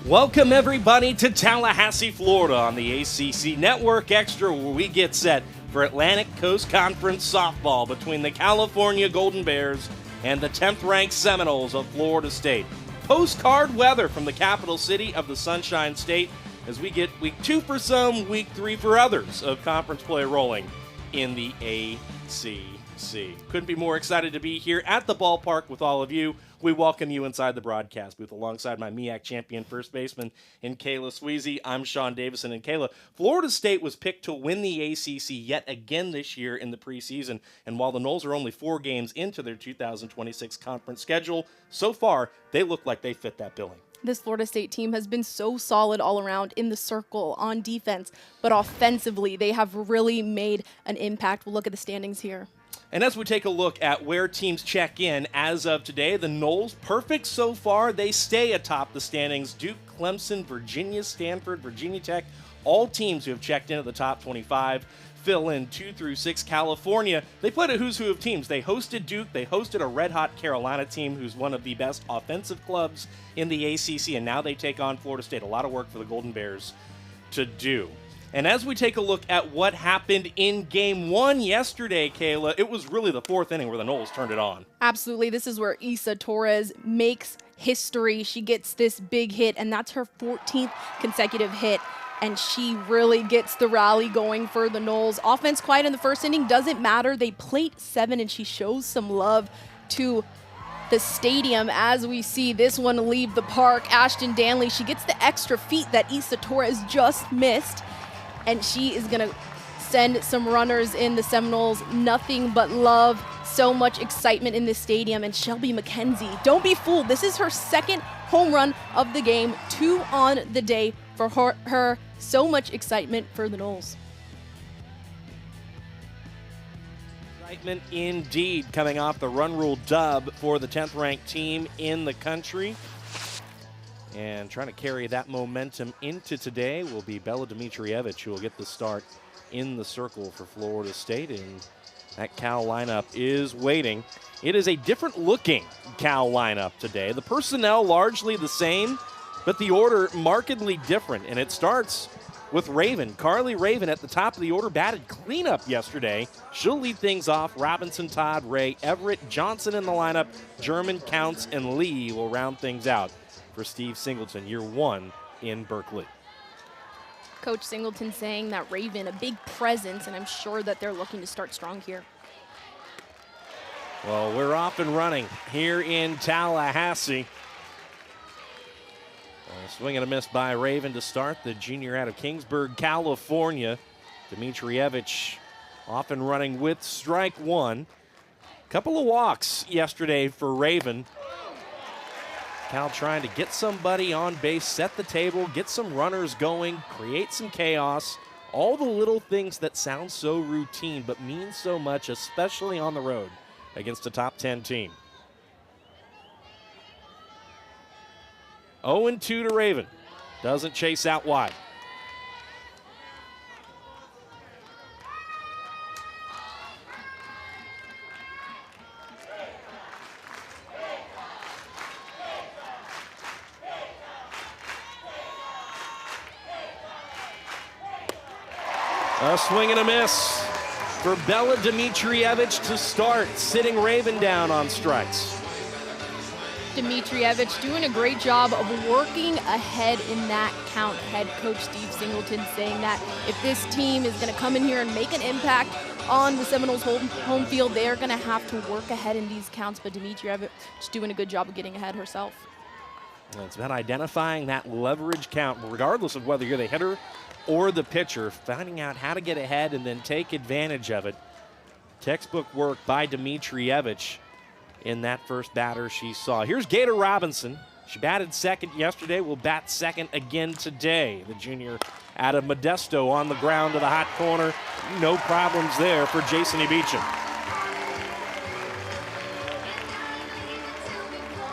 Welcome, everybody, to Tallahassee, Florida on the ACC Network Extra, where we get set for Atlantic Coast Conference softball between the California Golden Bears and the 10th-ranked Seminoles of Florida State. Postcard weather from the capital city of the Sunshine State as we get week 2 for some, week 3 for others of conference play rolling in the ACC. Couldn't be more excited to be here at the ballpark with all of you. We welcome you inside the broadcast booth alongside my MEAC champion first baseman in Kayla Sweezy. I'm Sean Davison. And Kayla, Florida State was picked to win the ACC yet again this year in the preseason. And while the Noles are only 4 games into their 2026 conference schedule, so far they look like they fit that billing. This Florida State team has been so solid all around in the circle on defense, but offensively they have really made an impact. We'll look at the standings here. And as we take a look at where teams check in as of today, the Noles, perfect so far. They stay atop the standings. Duke, Clemson, Virginia, Stanford, Virginia Tech, all teams who have checked in at the top 25. Fill in 2 through 6. California, they played a who's who of teams. They hosted Duke. They hosted a red-hot Carolina team who's one of the best offensive clubs in the ACC, and now they take on Florida State. A lot of work for the Golden Bears to do. And as we take a look at what happened in Game 1 yesterday, Kayla, it was really the 4th inning where the Noles turned it on. Absolutely. This is where Isa Torres makes history. She gets this big hit, and that's her 14th consecutive hit. And she really gets the rally going for the Noles. Offense quiet in the first inning, doesn't matter. They plate 7, and she shows some love to the stadium as we see this one leave the park. Ashton Danley, she gets the extra feet that Isa Torres just missed. And she is going to send some runners in. The Seminoles. Nothing but love. So much excitement in this stadium. And Shelby McKenzie, don't be fooled. This is her 2nd home run of the game. 2 on the day for her. So much excitement for the Noles. Excitement indeed coming off the run rule dub for the 10th ranked team in the country. And trying to carry that momentum into today will be Bella Dimitrievich, who will get the start in the circle for Florida State. And that Cal lineup is waiting. It is a different looking Cal lineup today. The personnel largely the same, but the order markedly different. And it starts with Raven. Carly Raven at the top of the order batted cleanup yesterday. She'll lead things off. Robinson, Todd, Ray, Everett, Johnson in the lineup. German, Counts, and Lee will round things out for Steve Singleton, year 1 in Berkeley. Coach Singleton saying that Raven, a big presence, and I'm sure that they're looking to start strong here. Well, we're off and running here in Tallahassee. Swing and a miss by Raven to start. The junior out of Kingsburg, California. Dimitrievich off and running with strike 1. Couple of walks yesterday for Raven. Cal trying to get somebody on base, set the table, get some runners going, create some chaos. All the little things that sound so routine but mean so much, especially on the road against a top 10 team. 0-2 to Raven. Doesn't chase out wide. A swing and a miss for Bella Dimitrievich to start, sitting Raven down on strikes. Dimitrievich doing a great job of working ahead in that count. Head coach Steve Singleton saying that if this team is going to come in here and make an impact on the Seminoles home field, they're going to have to work ahead in these counts. But Dimitrievich is doing a good job of getting ahead herself. It's about identifying that leverage count, regardless of whether you're the hitter or the pitcher, finding out how to get ahead and then take advantage of it. Textbook work by Dimitrievich in that first batter she saw. Here's Gator Robinson. She batted second yesterday, will bat second again today. The junior out of Modesto on the ground to the hot corner. No problems there for Jason Beecham.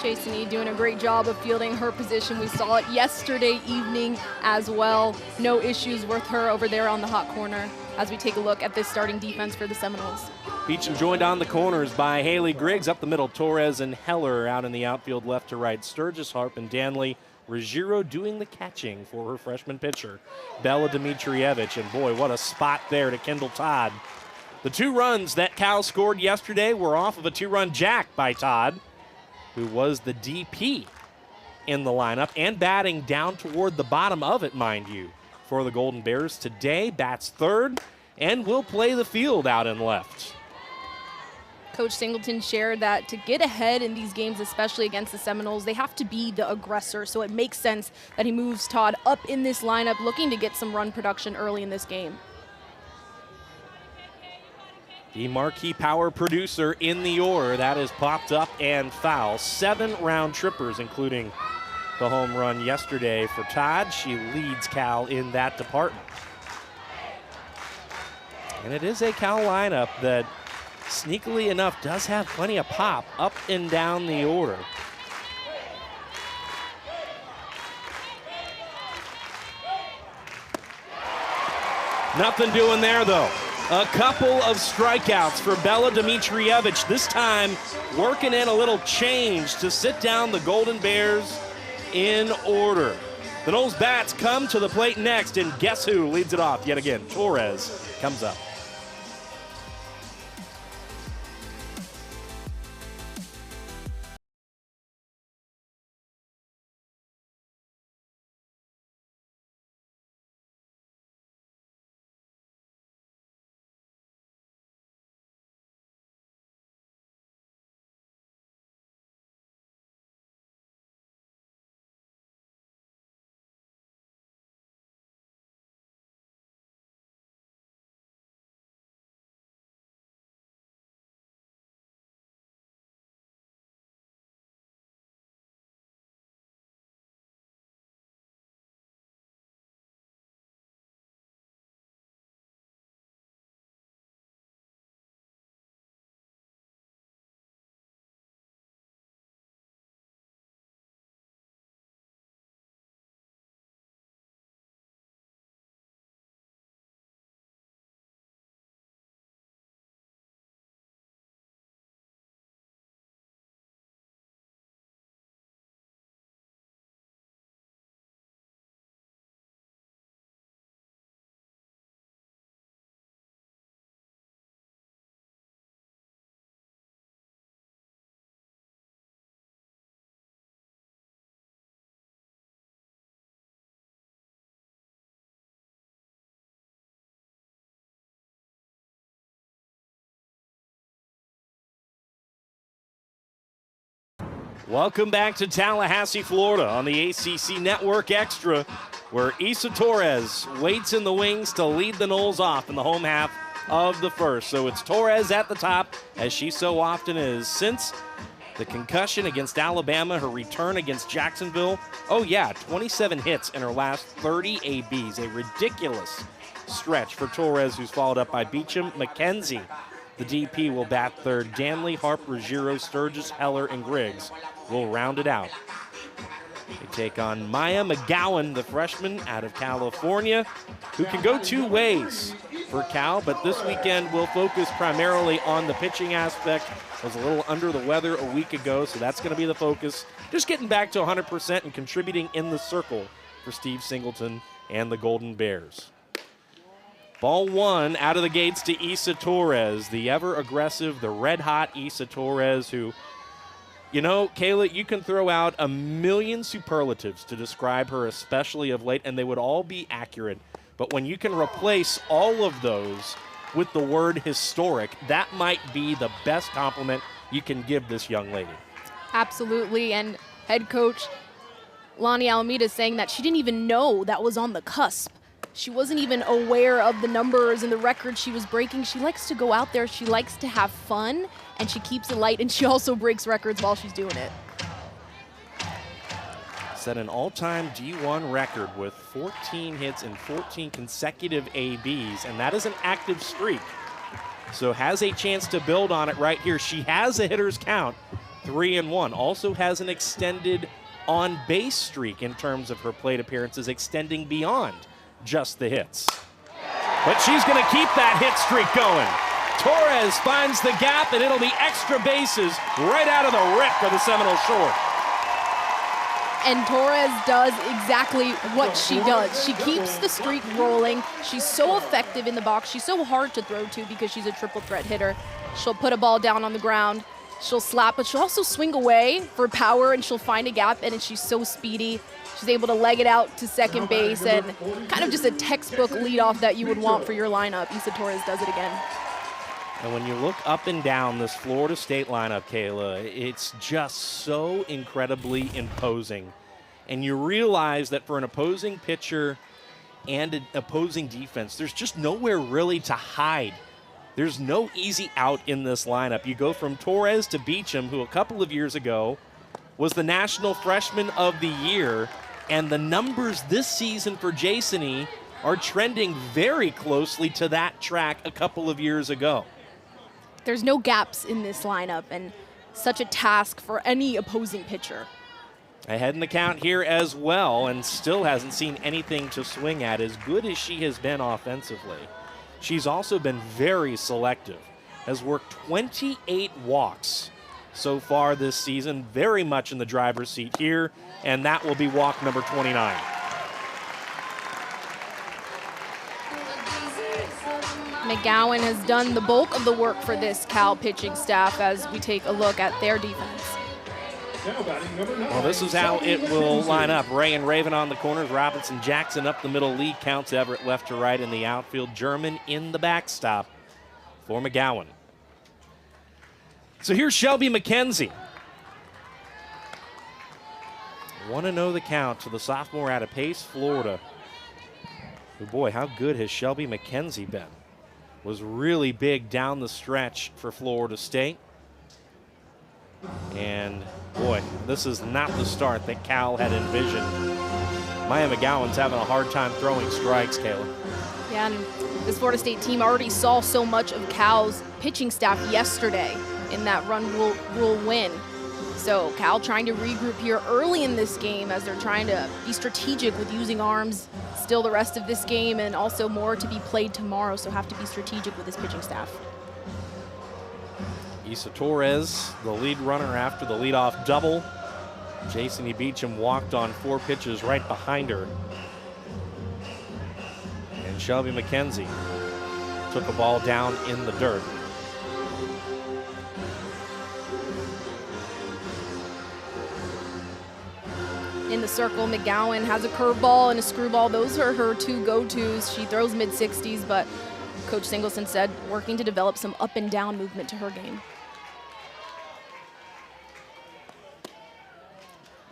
Jason E. doing a great job of fielding her position. We saw it yesterday evening as well. No issues with her over there on the hot corner as we take a look at this starting defense for the Seminoles. Beecham joined on the corners by Haley Griggs. Up the middle, Torres and Heller out in the outfield left to right. Sturgis, Harp, and Danley Ruggiero doing the catching for her freshman pitcher, Bella Dimitrievich. And boy, what a spot there to Kendall Todd. The 2 runs that Cal scored yesterday were off of a 2-run jack by Todd, who was the DP in the lineup and batting down toward the bottom of it, mind you, for the Golden Bears. Today, bats third and will play the field out in left. Coach Singleton shared that to get ahead in these games, especially against the Seminoles, they have to be the aggressor. So it makes sense that he moves Todd up in this lineup, looking to get some run production early in this game. The marquee power producer in the order, that is popped up and foul. 7 round trippers, including the home run yesterday for Todd. She leads Cal in that department. And it is a Cal lineup that, sneakily enough, does have plenty of pop up and down the order. Nothing doing there, though. A couple of strikeouts for Bella Dimitrievich, this time working in a little change to sit down the Golden Bears in order. The Noles bats come to the plate next, and guess who leads it off yet again? Torres comes up. Welcome back to Tallahassee, Florida on the ACC Network Extra, where Isa Torres waits in the wings to lead the Noles off in the home half of the first. So it's Torres at the top, as she so often is. Since the concussion against Alabama, her return against Jacksonville, 27 hits in her last 30 ABs. A ridiculous stretch for Torres, who's followed up by Beecham, McKenzie. The DP will bat third. Danley, Harp, Ruggiero, Sturgis, Heller, and Griggs will round it out. They take on Maya McGowan, the freshman out of California, who can go 2 ways for Cal, but this weekend will focus primarily on the pitching aspect. Was a little under the weather a week ago, so that's going to be the focus. Just getting back to 100% and contributing in the circle for Steve Singleton and the Golden Bears. Ball 1 out of the gates to Isa Torres, the ever-aggressive, the red-hot Isa Torres, who, you know, Kayla, you can throw out a million superlatives to describe her, especially of late, and they would all be accurate. But when you can replace all of those with the word historic, that might be the best compliment you can give this young lady. Absolutely, and head coach Lonnie Alameda saying that she didn't even know that was on the cusp. She wasn't even aware of the numbers and the records she was breaking. She likes to go out there, she likes to have fun, and she keeps it light, and she also breaks records while she's doing it. Set an all-time D1 record with 14 hits and 14 consecutive ABs, and that is an active streak. So has a chance to build on it right here. She has a hitter's count, 3-1. Also has an extended on-base streak in terms of her plate appearances, extending beyond just the hits. But she's going to keep that hit streak going. Torres finds the gap, and it'll be extra bases right out of the rip for the Seminole short. And Torres does exactly what she does. She keeps the streak rolling. She's so effective in the box. She's so hard to throw to because she's a triple threat hitter. She'll put a ball down on the ground. She'll slap, but she'll also swing away for power, and she'll find a gap, and she's so speedy. She's able to leg it out to second base, and kind of just a textbook leadoff that you would want for your lineup. Isa Torres does it again. And when you look up and down this Florida State lineup, Kayla, it's just so incredibly imposing. And you realize that for an opposing pitcher and an opposing defense, there's just nowhere really to hide. There's no easy out in this lineup. You go from Torres to Beecham, who a couple of years ago was the National Freshman of the Year, and the numbers this season for Jasony are trending very closely to that track a couple of years ago. There's no gaps in this lineup, and such a task for any opposing pitcher. Ahead in the count here as well, and still hasn't seen anything to swing at, as good as she has been offensively. She's also been very selective, has worked 28 walks so far this season, very much in the driver's seat here, and that will be walk number 29. McGowan has done the bulk of the work for this Cal pitching staff as we take a look at their defense. Well, this is how it will line up. Ray and Raven on the corners, Robinson Jackson up the middle, Lee Counts Everett left to right in the outfield, German in the backstop for McGowan. So here's Shelby McKenzie. Want to know the count to the sophomore out of Pace, Florida. Oh boy, how good has Shelby McKenzie been? Was really big down the stretch for Florida State. And boy, this is not the start that Cal had envisioned. Maya McGowan's having a hard time throwing strikes, Kayla. Yeah, and this Florida State team already saw so much of Cal's pitching staff yesterday in that rule win. So Cal trying to regroup here early in this game as they're trying to be strategic with using arms still the rest of this game, and also more to be played tomorrow, so have to be strategic with this pitching staff. Isa Torres, the lead runner after the leadoff double. Jasony Beecham walked on 4 pitches right behind her. And Shelby McKenzie took a ball down in the dirt. In the circle, McGowan has a curveball and a screwball. Those are her 2 go-tos. She throws mid-60s, but Coach Singleton said working to develop some up and down movement to her game.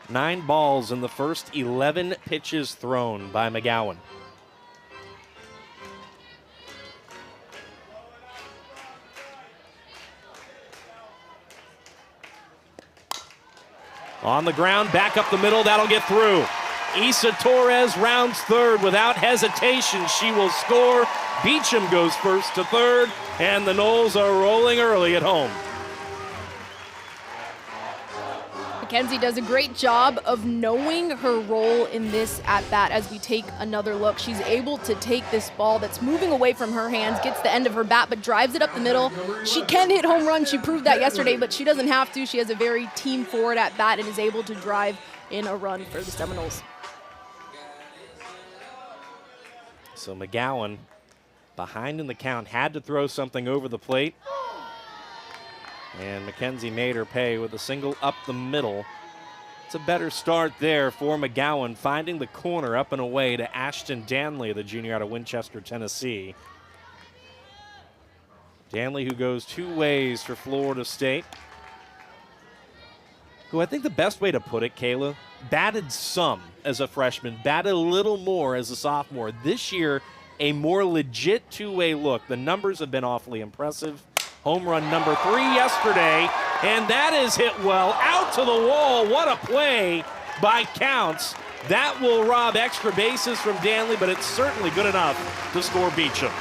9 balls in the first 11 pitches thrown by McGowan. On the ground, back up the middle, that'll get through. Isa Torres rounds third without hesitation. She will score. Beecham goes first to third, and the Noles are rolling early at home. McKenzie does a great job of knowing her role in this at-bat as we take another look. She's able to take this ball that's moving away from her hands, gets the end of her bat, but drives it up the middle. She can hit home runs. She proved that yesterday, but she doesn't have to. She has a very team forward at-bat and is able to drive in a run for the Seminoles. So McGowan, behind in the count, had to throw something over the plate. And McKenzie made her pay with a single up the middle. It's a better start there for McGowan, finding the corner up and away to Ashton Danley, the junior out of Winchester, Tennessee. Danley, who goes 2 ways for Florida State, who I think the best way to put it, Kayla, batted some as a freshman, batted a little more as a sophomore. This year, a more legit 2-way look. The numbers have been awfully impressive. Home run number 3 yesterday, and that is hit well out to the wall. What a play by Counts. That will rob extra bases from Danley, but it's certainly good enough to score Beecham.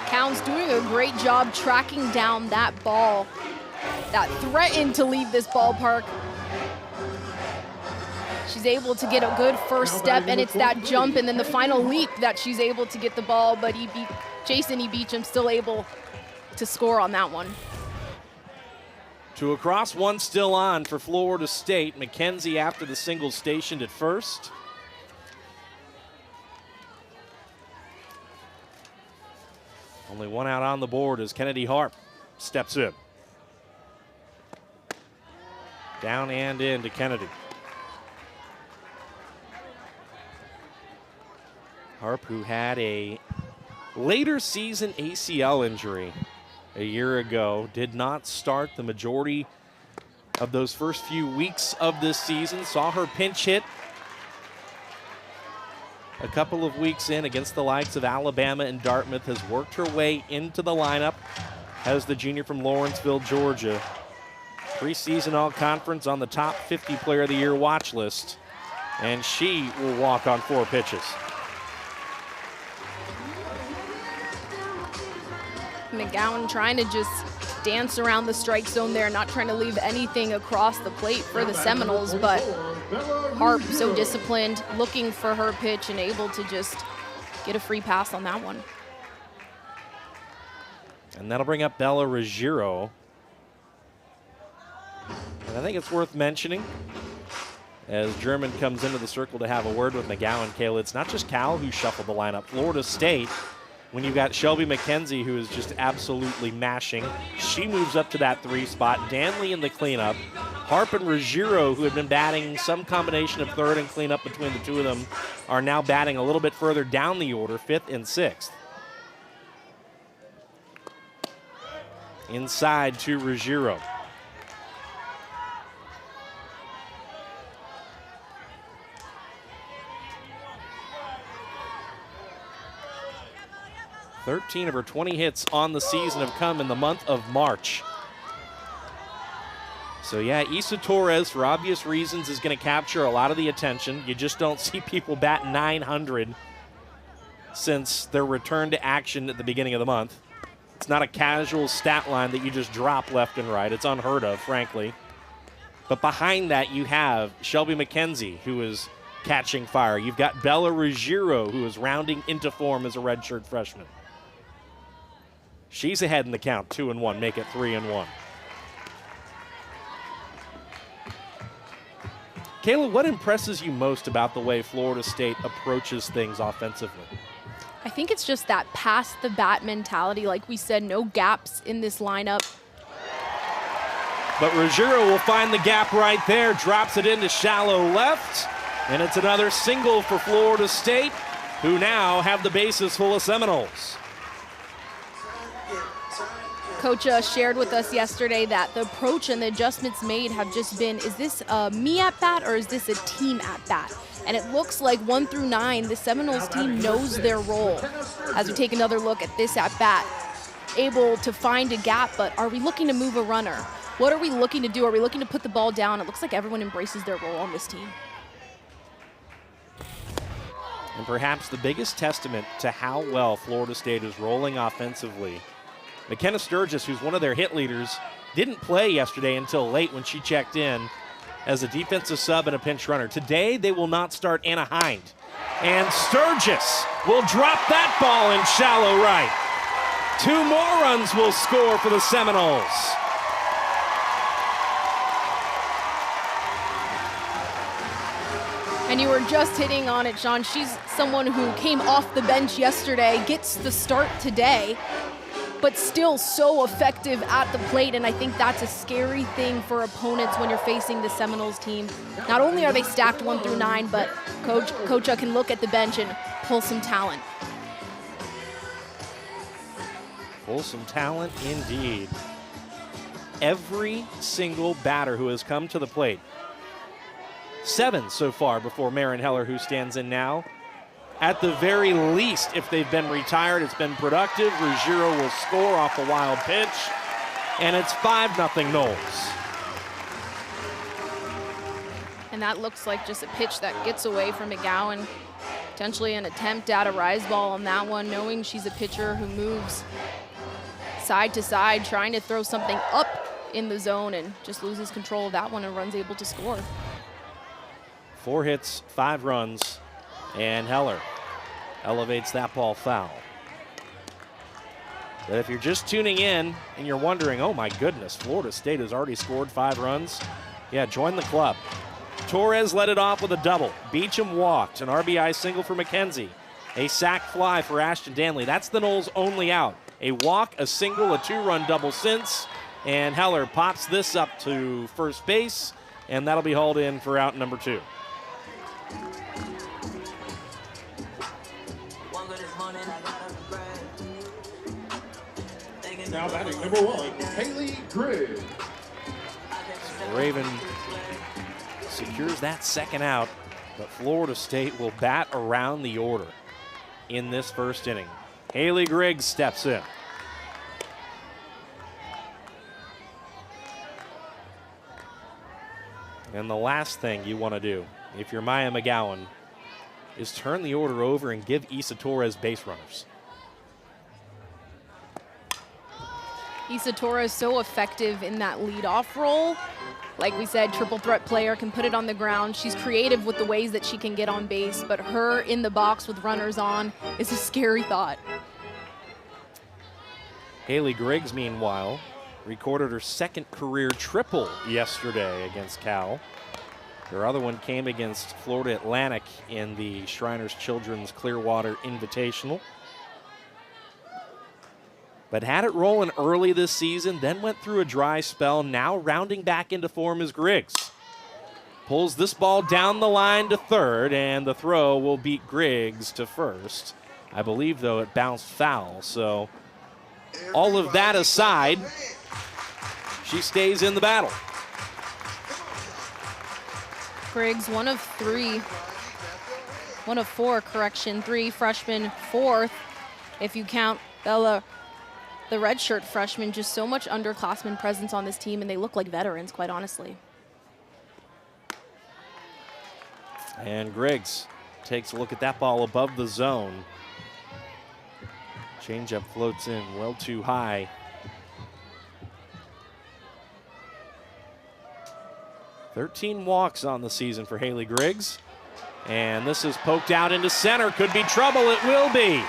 Counts doing a great job tracking down that ball that threatened to leave this ballpark. She's able to get a good first step, and it's that jump and then the final leap that she's able to get the ball, but Jasony Beecham still able to score on that one. Two across, one still on for Florida State. McKenzie after the single stationed at first. Only one out on the board as Kennedy Harp steps in. Down and in to Kennedy. Harp, who had a later season ACL injury a year ago, did not start the majority of those first few weeks of this season. Saw her pinch hit a couple of weeks in against the likes of Alabama and Dartmouth, has worked her way into the lineup as the junior from Lawrenceville, Georgia. Preseason all-conference on the top 50 player of the year watch list, and she will walk on 4 pitches. McGowan trying to just dance around the strike zone there, not trying to leave anything across the plate for the Seminoles, but Harp so disciplined, looking for her pitch and able to just get a free pass on that one. And that'll bring up Bella Ruggiero. And I think it's worth mentioning, as German comes into the circle to have a word with McGowan, Kayla, it's not just Cal who shuffled the lineup. Florida State, when you've got Shelby McKenzie, who is just absolutely mashing, she moves up to that 3 spot. Danley in the cleanup. Harp and Ruggiero, who had been batting some combination of third and cleanup between the two of them, are now batting a little bit further down the order, 5th and 6th. Inside to Ruggiero. "13 of her 20 hits on the season have come in the month of March." So yeah, Isa Torres, for obvious reasons, is going to capture a lot of the attention. You just don't see people bat 900 since their return to action at the beginning of the month. It's not a casual stat line that you just drop left and right. It's unheard of, frankly. But behind that, you have Shelby McKenzie, who is catching fire. You've got Bella Ruggiero, who is rounding into form as a redshirt freshman. She's ahead in the count, 2-1, make it 3-1. Kayla, what impresses you most about the way Florida State approaches things offensively? I think it's just that pass the bat mentality. Like we said, no gaps in this lineup. But Ruggiero will find the gap right there, drops it into shallow left, and it's another single for Florida State, who now have the bases full of Seminoles. Coach shared with us yesterday that the approach and the adjustments made have just been, is this a me at bat or is this a team at bat? And it looks like 1 through 9, the Seminoles team knows their role. As we take another look at this at bat, able to find a gap, but are we looking to move a runner? What are we looking to do? Are we looking to put the ball down? It looks like everyone embraces their role on this team. And perhaps the biggest testament to how well Florida State is rolling offensively, McKenna Sturgis, who's one of their hit leaders, didn't play yesterday until late when she checked in as a defensive sub and a pinch runner. Today, they will not start Anna Hind. And Sturgis will drop that ball in shallow right. 2 more runs will score for the Seminoles. And you were just hitting on it, Sean. She's someone who came off the bench yesterday, gets the start today, but still so effective at the plate, and I think that's a scary thing for opponents when you're facing the Seminoles team. Not only are they stacked 1 through 9, but Coach can look at the bench and pull some talent. Pull some talent indeed. Every single batter who has come to the plate, 7 so far before Marin Heller, who stands in now. At the very least, if they've been retired, it's been productive. Ruggiero will score off a wild pitch, and it's 5-0 Noles. And that looks like just a pitch that gets away from McGowan. Potentially an attempt at a rise ball on that one, knowing she's a pitcher who moves side to side, trying to throw something up in the zone, and just loses control of that one and runs able to score. 4 hits, 5 runs. And Heller elevates that ball foul. But if you're just tuning in and you're wondering, oh my goodness, Florida State has already scored 5 runs, yeah, join the club. Torres led it off with a double. Beecham walked, an RBI single for McKenzie. A sac fly for Ashton Danley. That's the Noles' only out. A walk, a single, a 2-run double since. And Heller pops this up to first base, and that'll be hauled in for out number 2. Now batting number 1, Haley Griggs. Raven secures that second out, but Florida State will bat around the order in this first inning. Haley Griggs steps in. And the last thing you want to do, if you're Maya McGowan, is turn the order over and give Isa Torres base runners. Isa Torres so effective in that leadoff role. Like we said, triple threat player, can put it on the ground. She's creative with the ways that she can get on base, but her in the box with runners on is a scary thought. Haley Griggs, meanwhile, recorded her second career triple yesterday against Cal. Her other one came against Florida Atlantic in the Shriners Children's Clearwater Invitational. But had it rolling early this season, then went through a dry spell. Now rounding back into form is Griggs. Pulls this ball down the line to third, and the throw will beat Griggs to first. I believe, though, it bounced foul. So all of that aside, she stays in the battle. Griggs, one of four, 3 freshmen, 4th, if you count Bella, the redshirt freshman. Just so much underclassmen presence on this team, and they look like veterans, quite honestly. And Griggs takes a look at that ball above the zone. Changeup floats in well too high. "13 walks on the season for Haley Griggs. And this is poked out into center. Could be trouble. It will be.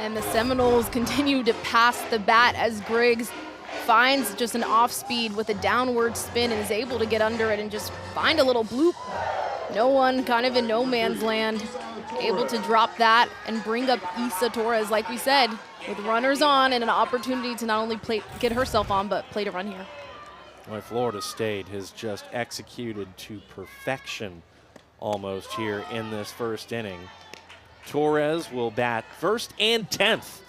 And the Seminoles continue to pass the bat as Griggs finds just an off speed with a downward spin and is able to get under it and just find a little bloop. No one, kind of in no man's land, able to drop that and bring up Isa Torres, like we said, with runners on and an opportunity to not only get herself on, but play to run here. Well, Florida State has just executed to perfection almost here in this first inning. Torres will bat first and 10th,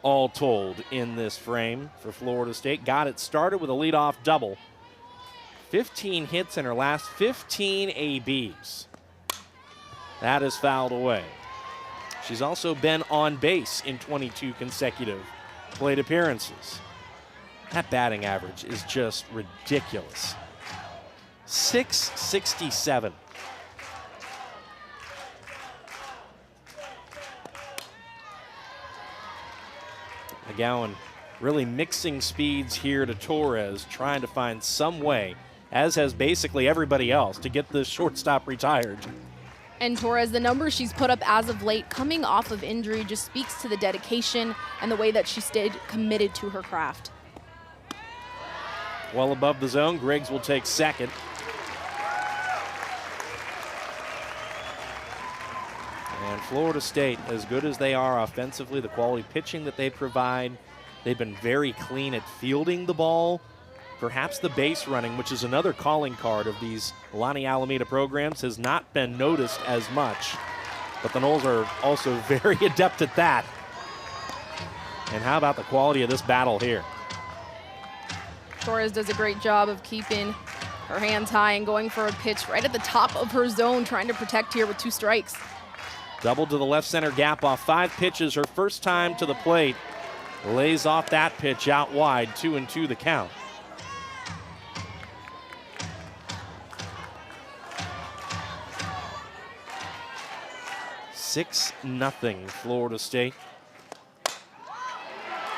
all told, in this frame for Florida State. Got it started with a leadoff double. 15 hits in her last 15 ABs. That is fouled away. She's also been on base in 22 consecutive plate appearances. That batting average is just ridiculous. .667. McGowan really mixing speeds here to Torres, trying to find some way, as has basically everybody else, to get this shortstop retired. And Torres, the numbers she's put up as of late, coming off of injury, just speaks to the dedication and the way that she stayed committed to her craft. Well above the zone, Griggs will take second. And Florida State, as good as they are offensively, the quality pitching that they provide, they've been very clean at fielding the ball. Perhaps the base running, which is another calling card of these Lonnie Alameda programs, has not been noticed as much. But the Noles are also very adept at that. And how about the quality of this battle here? Torres does a great job of keeping her hands high and going for a pitch right at the top of her zone, trying to protect here with 2 strikes. Double to the left center gap off 5 pitches, her first time to the plate. Lays off that pitch out wide, 2-2 the count. .6-0 Florida State.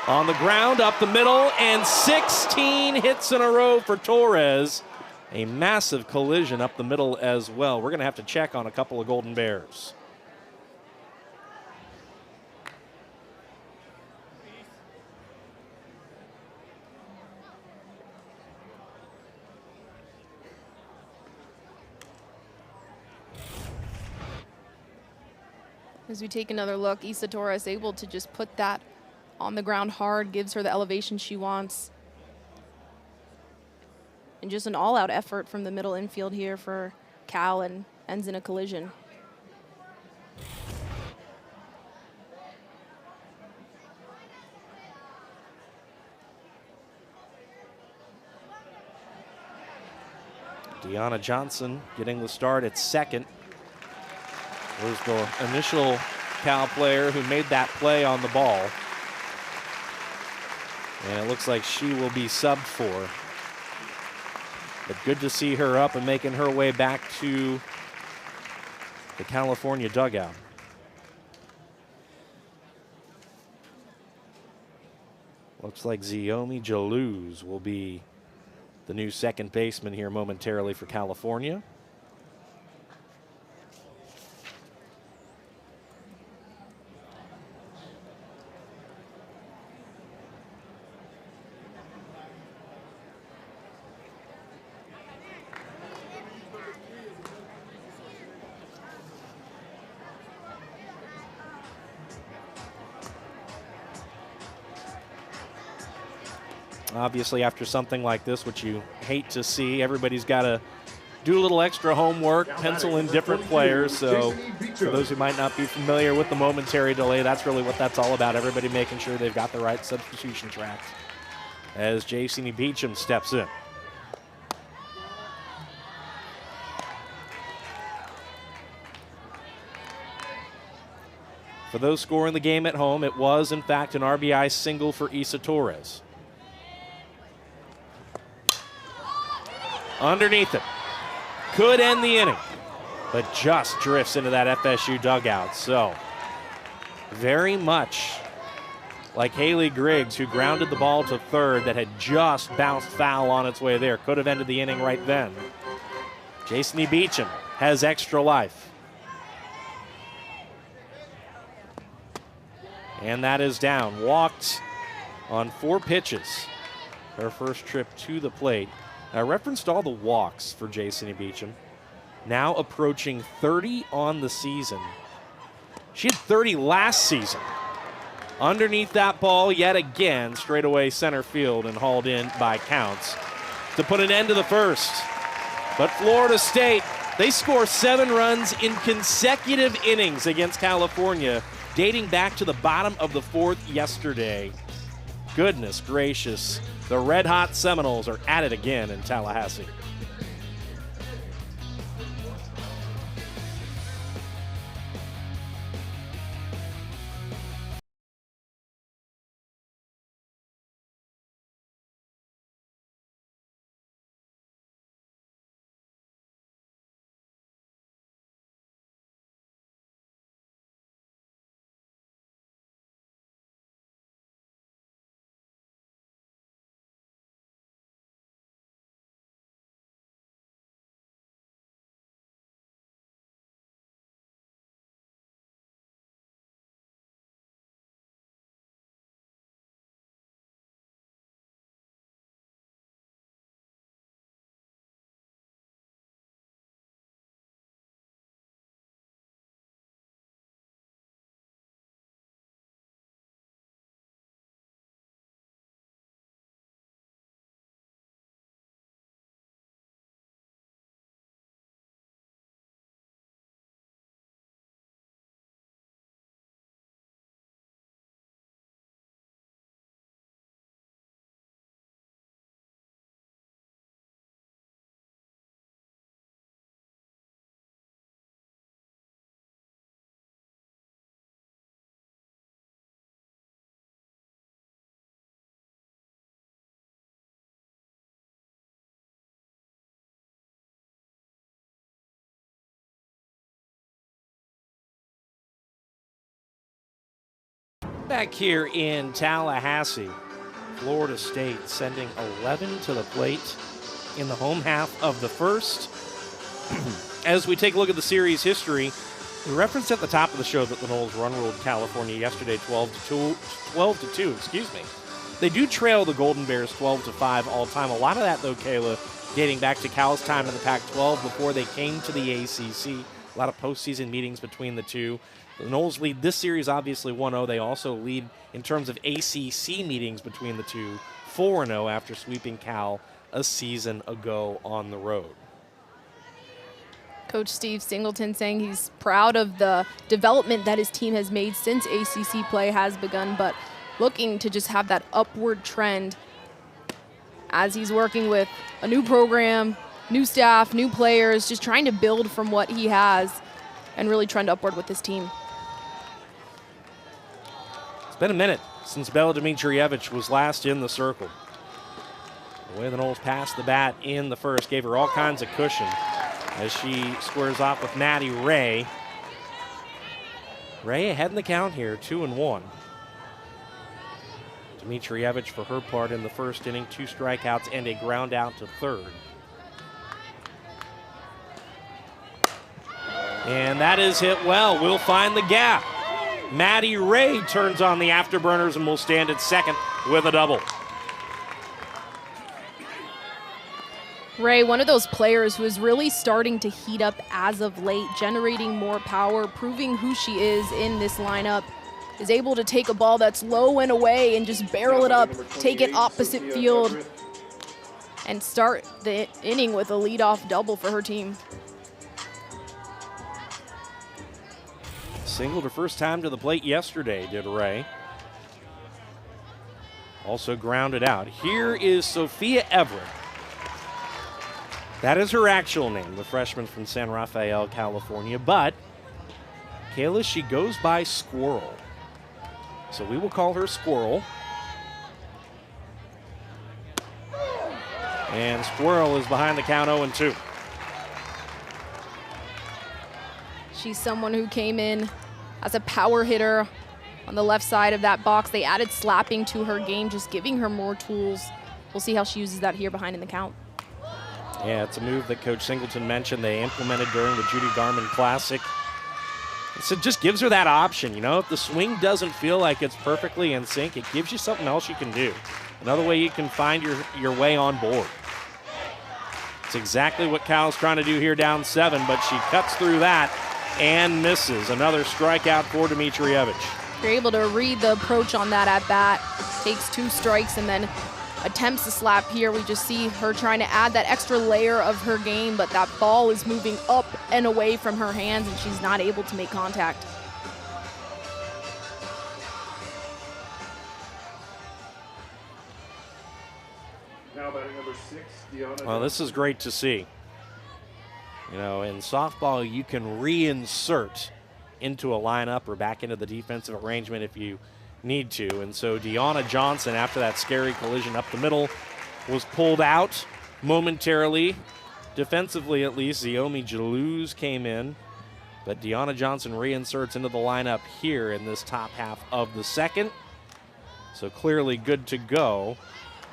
On the ground, up the middle, and 16 hits in a row for Torres. A massive collision up the middle as well. We're going to have to check on a couple of Golden Bears. As we take another look, Issa Torres able to just put that on the ground hard, gives her the elevation she wants. And just an all-out effort from the middle infield here for Cal, and ends in a collision. Deanna Johnson getting the start at second. There's the initial Cal player who made that play on the ball. And it looks like she will be subbed for. But good to see her up and making her way back to the California dugout. Looks like Ziomi Jaluz will be the new second baseman here momentarily for California. Obviously, after something like this, which you hate to see, everybody's got to do a little extra homework, pencil in different players. So for those who might not be familiar with the momentary delay, that's really what that's all about. Everybody making sure they've got the right substitution tracks as J.C. Beecham steps in. For those scoring the game at home, it was, in fact, an RBI single for Issa Torres. Underneath it. Could end the inning, but just drifts into that FSU dugout. So, very much like Haley Griggs, who grounded the ball to third that had just bounced foul on its way there. Could have ended the inning right then. Jason Beecham has extra life. And that is down. Walked on 4 pitches. Her first trip to the plate. I referenced all the walks for Jason Beecham. Now approaching 30 on the season. She had 30 last season. Underneath that ball yet again, straightaway center field and hauled in by Counts to put an end to the first. But Florida State, they score 7 runs in consecutive innings against California, dating back to the bottom of the 4th yesterday. Goodness gracious. The red-hot Seminoles are at it again in Tallahassee. Back here in Tallahassee, Florida State sending 11 to the plate in the home half of the first. As we take a look at the series history, we referenced at the top of the show that the Noles run-ruled California yesterday 12-2, excuse me. They do trail the Golden Bears 12-5 all time. A lot of that, though, Kayla, dating back to Cal's time in the Pac-12 before they came to the ACC. A lot of postseason meetings between the two. The Noles lead this series, obviously, 1-0. They also lead in terms of ACC meetings between the two, 4-0 after sweeping Cal a season ago on the road. Coach Steve Singleton saying he's proud of the development that his team has made since ACC play has begun, but looking to just have that upward trend as he's working with a new program, new staff, new players, just trying to build from what he has and really trend upward with this team. It's been a minute since Bella Dimitrievich was last in the circle. The way the Noles passed the bat in the first gave her all kinds of cushion as she squares off with Maddie Ray. Ray ahead in the count here, 2-1. Dimitrievich, for her part in the first inning, 2 strikeouts and a ground out to third. And that is hit well. We'll find the gap. Maddie Ray turns on the afterburners and will stand at second with a double. Ray, one of those players who is really starting to heat up as of late, generating more power, proving who she is in this lineup, is able to take a ball that's low and away and just barrel it up, take it opposite field, and start the inning with a leadoff double for her team. Singled her first time to the plate yesterday, did Ray. Also grounded out. Here is Sophia Everett. That is her actual name, the freshman from San Rafael, California. But, Kayla, she goes by Squirrel. So we will call her Squirrel. And Squirrel is behind the count 0-2. She's someone who came in as a power hitter on the left side of that box. They added slapping to her game, just giving her more tools. We'll see how she uses that here behind in the count. Yeah, it's a move that Coach Singleton mentioned they implemented during the Judy Garman Classic. So it just gives her that option, you know. If the swing doesn't feel like it's perfectly in sync, it gives you something else you can do. Another way you can find your way on board. It's exactly what Cal's trying to do here down 7, but she cuts through that and misses. Another strikeout for Dimitrievich. You're able to read the approach on that at bat. Takes 2 strikes and then attempts to slap here. We just see her trying to add that extra layer of her game, but that ball is moving up and away from her hands and she's not able to make contact. Now batting number 6, Deanna. Well, this is great to see. You know, in softball, you can reinsert into a lineup or back into the defensive arrangement if you need to. And so Deanna Johnson, after that scary collision up the middle, was pulled out momentarily. Defensively, at least, Ziomi Jaluz came in. But Deanna Johnson reinserts into the lineup here in this top half of the second. So clearly good to go.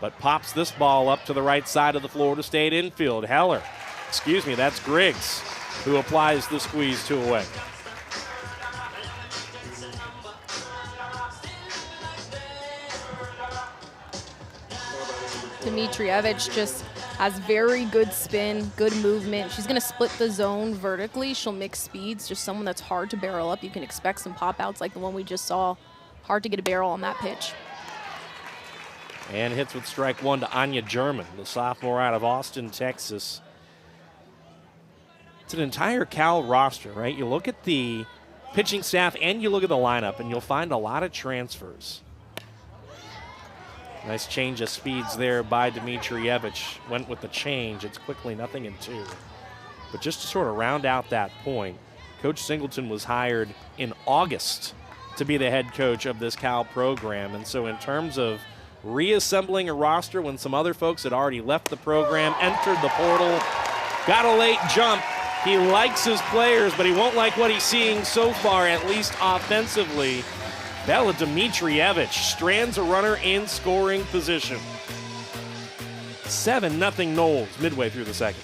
But pops this ball up to the right side of the Florida State infield. That's Griggs, who applies the squeeze 2 away. Dimitrievich just has very good spin, good movement. She's going to split the zone vertically. She'll mix speeds, just someone that's hard to barrel up. You can expect some pop-outs like the one we just saw. Hard to get a barrel on that pitch. And hits with strike 1 to Anya German, the sophomore out of Austin, Texas. It's an entire Cal roster, right? You look at the pitching staff and you look at the lineup, and you'll find a lot of transfers. Nice change of speeds there by Dimitrievich. Went with the change. It's quickly 0-2. But just to sort of round out that point, Coach Singleton was hired in August to be the head coach of this Cal program. And so in terms of reassembling a roster when some other folks had already left the program, entered the portal, got a late jump. He likes his players, but he won't like what he's seeing so far, at least offensively. Bella Dimitrievich strands a runner in scoring position. 7-0 Noles midway through the second.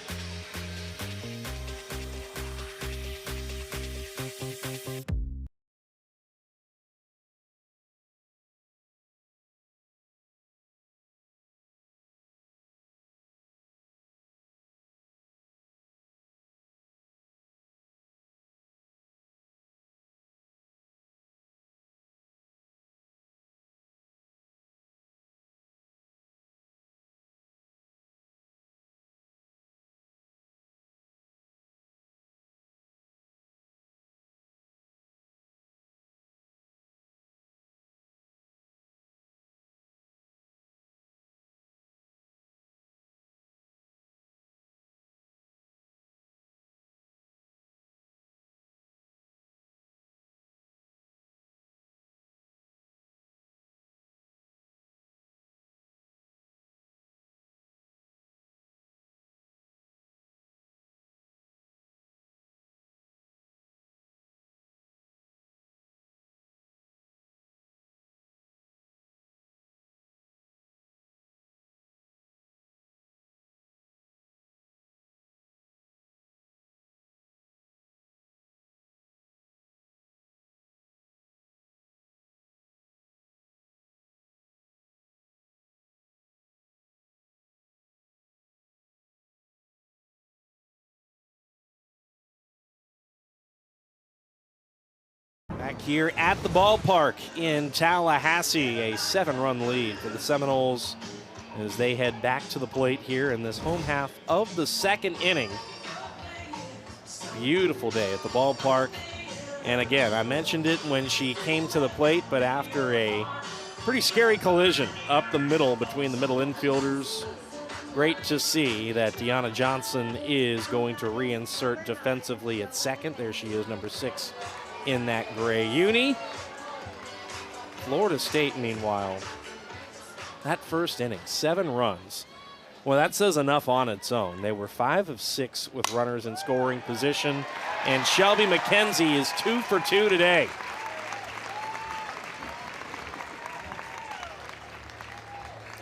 Back here at the ballpark in Tallahassee, a 7-run lead for the Seminoles as they head back to the plate here in this home half of the second inning. Beautiful day at the ballpark. And again, I mentioned it when she came to the plate, but after a pretty scary collision up the middle between the middle infielders, great to see that Deanna Johnson is going to reinsert defensively at second. There she is, number 6 in that gray uni. Florida State, meanwhile, that first inning, 7 runs. Well, that says enough on its own. They were 5 of 6 with runners in scoring position, and Shelby McKenzie is 2 for 2 today.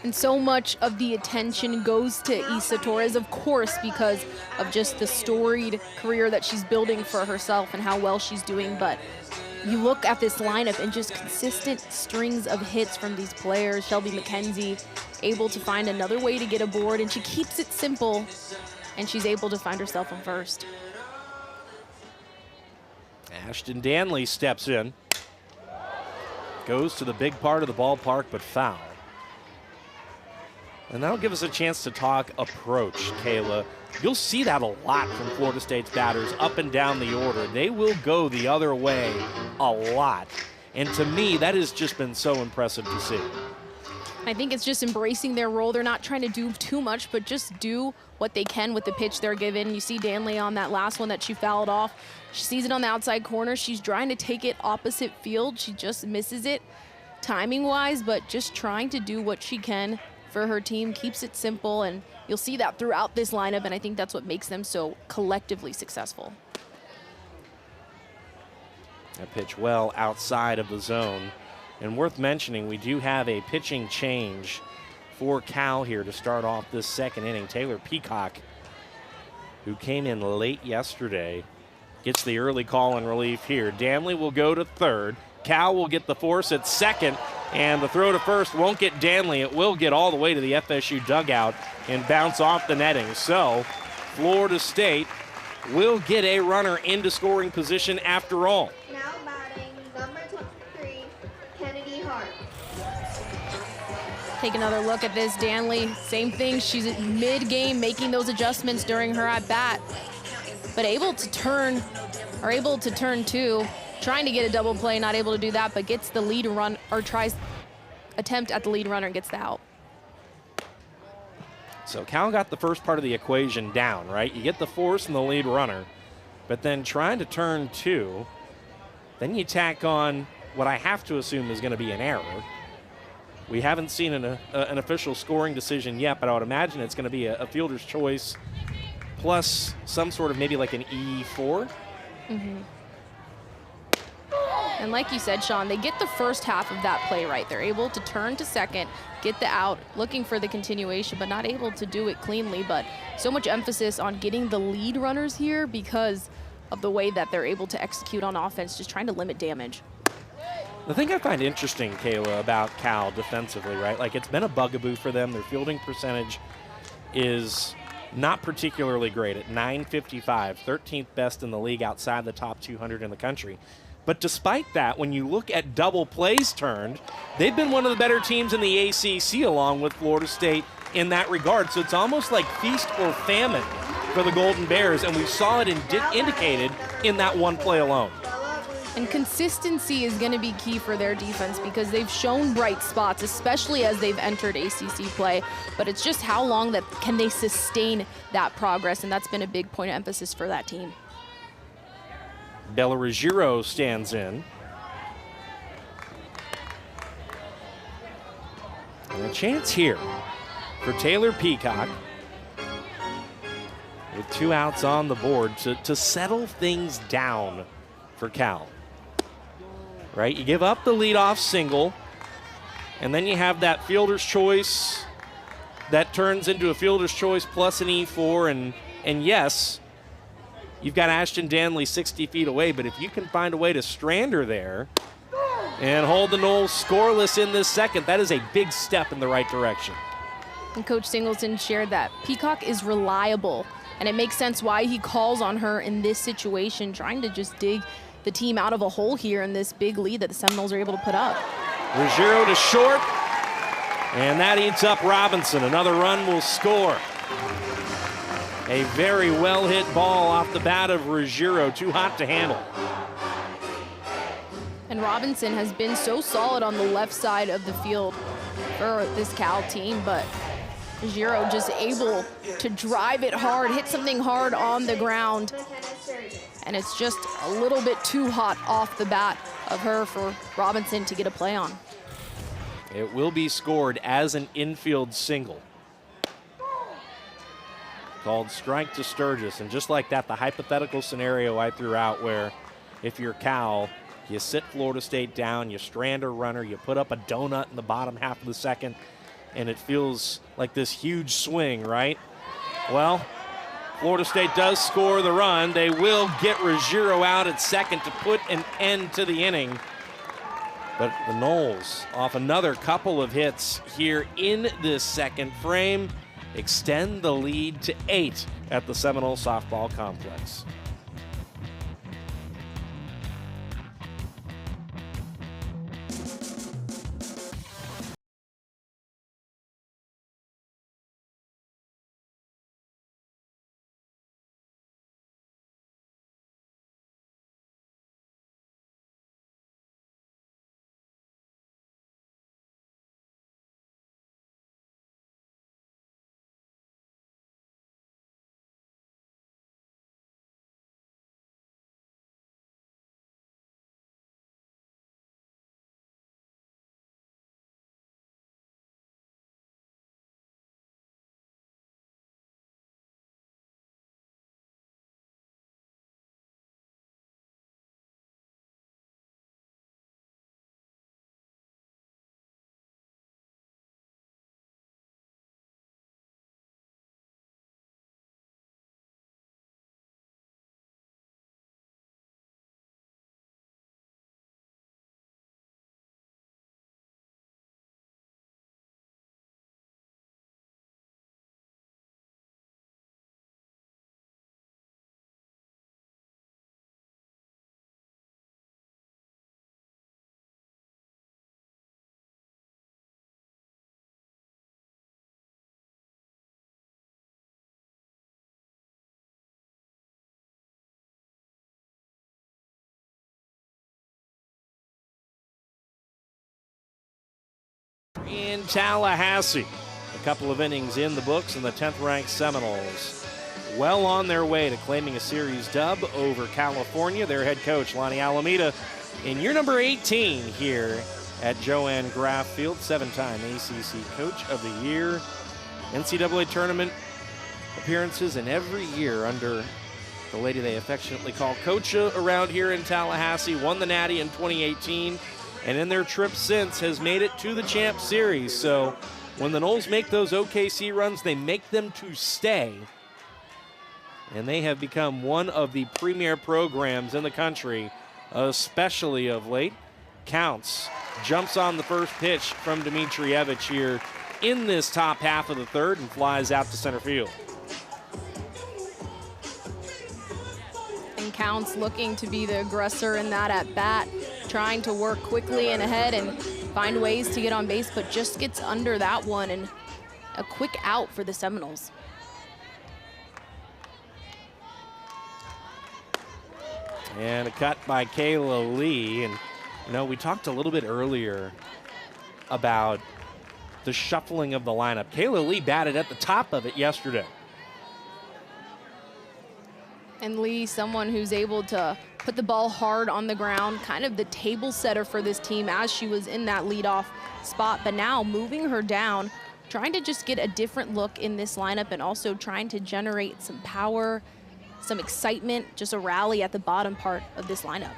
And so much of the attention goes to Isa Torres, of course, because of just the storied career that she's building for herself and how well she's doing. But you look at this lineup and just consistent strings of hits from these players. Shelby McKenzie able to find another way to get aboard, and she keeps it simple, and she's able to find herself on first. Ashton Danley steps in. Goes to the big part of the ballpark, but foul. And that'll give us a chance to talk approach, Kayla. You'll see that a lot from Florida State's batters up and down the order. They will go the other way a lot. And to me, that has just been so impressive to see. I think it's just embracing their role. They're not trying to do too much, but just do what they can with the pitch they're given. You see Danley on that last one that she fouled off. She sees it on the outside corner. She's trying to take it opposite field. She just misses it timing-wise, but just trying to do what she can for her team, keeps it simple, and you'll see that throughout this lineup, and I think that's what makes them so collectively successful. A pitch well outside of the zone. And worth mentioning, we do have a pitching change for Cal here to start off this second inning. Taylor Peacock, who came in late yesterday, gets the early call in relief here. Danley will go to third. Cal will get the force at second, and the throw to first won't get Danley. It will get all the way to the FSU dugout and bounce off the netting. So Florida State will get a runner into scoring position after all. Now batting number 23, Kennedy Hart. Take another look at this. Danley, same thing. She's mid-game making those adjustments during her at-bat, but able to turn two. Trying to get a double play, not able to do that, but gets the lead run, or tries attempt at the lead runner and gets the out. So Cal got the first part of the equation down, right? You get the force and the lead runner, but then trying to turn two, then you tack on what I have to assume is going to be an error. We haven't seen an official scoring decision yet, but I would imagine it's going to be a fielder's choice plus some sort of maybe like an E4. And like you said, Sean, they get the first half of that play right. They're able to turn to second, get the out, looking for the continuation, but not able to do it cleanly. But so much emphasis on getting the lead runners here because of the way that they're able to execute on offense, just trying to limit damage. The thing I find interesting, Kayla, about Cal defensively, right? Like, it's been a bugaboo for them. Their fielding percentage is not particularly great at .955, 13th best in the league outside the top 200 in the country. But despite that, when you look at double plays turned, they've been one of the better teams in the ACC along with Florida State in that regard. So it's almost like feast or famine for the Golden Bears, and we saw it indicated in that one play alone. And consistency is going to be key for their defense because they've shown bright spots, especially as they've entered ACC play. But it's just how long that can they sustain that progress, and that's been a big point of emphasis for that team. Bella Ruggiero stands in. And a chance here for Taylor Peacock with 2 outs on the board to settle things down for Cal. Right, you give up the leadoff single, and then you have that fielder's choice that turns into a fielder's choice plus an E4, and yes, you've got Ashton Danley 60 feet away, but if you can find a way to strand her there and hold the Noles scoreless in this second, that is a big step in the right direction. And Coach Singleton shared that Peacock is reliable, and it makes sense why he calls on her in this situation, trying to just dig the team out of a hole here in this big lead that the Seminoles are able to put up. Ruggiero to short, and that eats up Robinson. Another run will score. A very well-hit ball off the bat of Ruggiero, too hot to handle. And Robinson has been so solid on the left side of the field for this Cal team, but Ruggiero just able to drive it hard, hit something hard on the ground. And it's just a little bit too hot off the bat of her for Robinson to get a play on. It will be scored as an infield single. Called strike to Sturgis. And just like that, the hypothetical scenario I threw out where if you're Cal, you sit Florida State down, you strand a runner, you put up a donut in the bottom half of the second, and it feels like this huge swing, right? Well, Florida State does score the run. They will get Ruggiero out at second to put an end to the inning. But the Noles, off another couple of hits here in this second frame, extend the lead to 8 at the Seminole Softball Complex. In Tallahassee, a couple of innings in the books, and the 10th-ranked Seminoles well on their way to claiming a series dub over California. Their head coach, Lonnie Alameda, in year number 18 here at Joanne Graff Field, 7-time ACC Coach of the Year, NCAA tournament appearances in every year under the lady they affectionately call Coacha around here in Tallahassee, won the Natty in 2018, and in their trip since has made it to the Champ Series. So when the Noles make those OKC runs, they make them to stay. And they have become one of the premier programs in the country, especially of late. Counts, jumps on the first pitch from Dmitrievich here in this top half of the third and flies out to center field. And Counts looking to be the aggressor in that at bat, trying to work quickly and ahead and find ways to get on base, but just gets under that one, and a quick out for the Seminoles. And a cut by Kayla Lee. And, you know, we talked a little bit earlier about the shuffling of the lineup. Kayla Lee batted at the top of it yesterday. And Lee, someone who's able to put the ball hard on the ground, kind of the table setter for this team as she was in that leadoff spot. But now moving her down, trying to just get a different look in this lineup and also trying to generate some power, some excitement, just a rally at the bottom part of this lineup.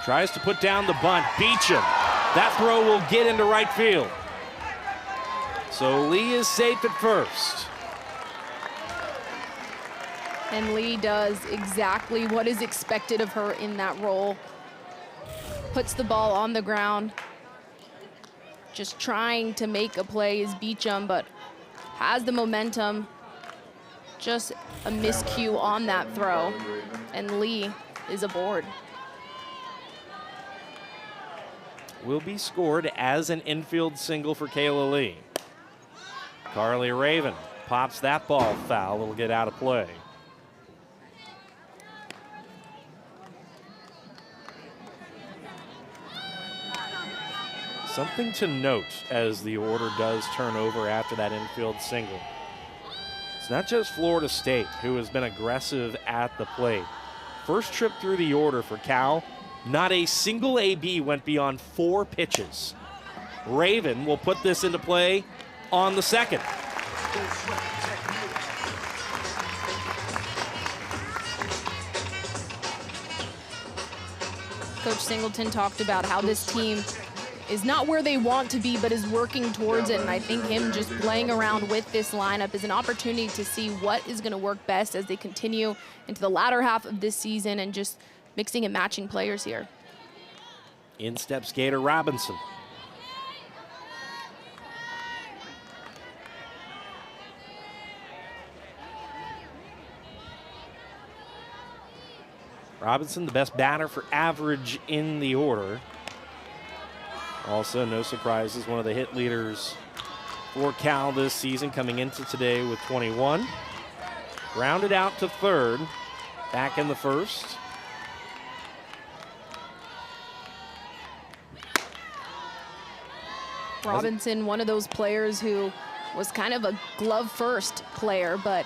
Tries to put down the bunt. Beecham. That throw will get into right field. So Lee is safe at first. And Lee does exactly what is expected of her in that role. Puts the ball on the ground. Just trying to make a play is Beecham, but has the momentum. Just a miscue on that throw. And Lee is aboard. Will be scored as an infield single for Kayla Lee. Carly Raven pops that ball foul. It'll get out of play. Something to note as the order does turn over after that infield single. It's not just Florida State who has been aggressive at the plate. First trip through the order for Cal, not a single AB went beyond 4 pitches. Raven will put this into play on the second. Coach Singleton talked about how this team is not where they want to be, but is working towards it. And I think him just playing around with this lineup is an opportunity to see what is going to work best as they continue into the latter half of this season and just mixing and matching players here. In steps Gator Robinson. Robinson, the best batter for average in the order. Also, no surprises, one of the hit leaders for Cal this season, coming into today with 21. Grounded out to third, back in the first. Robinson, one of those players who was kind of a glove-first player, but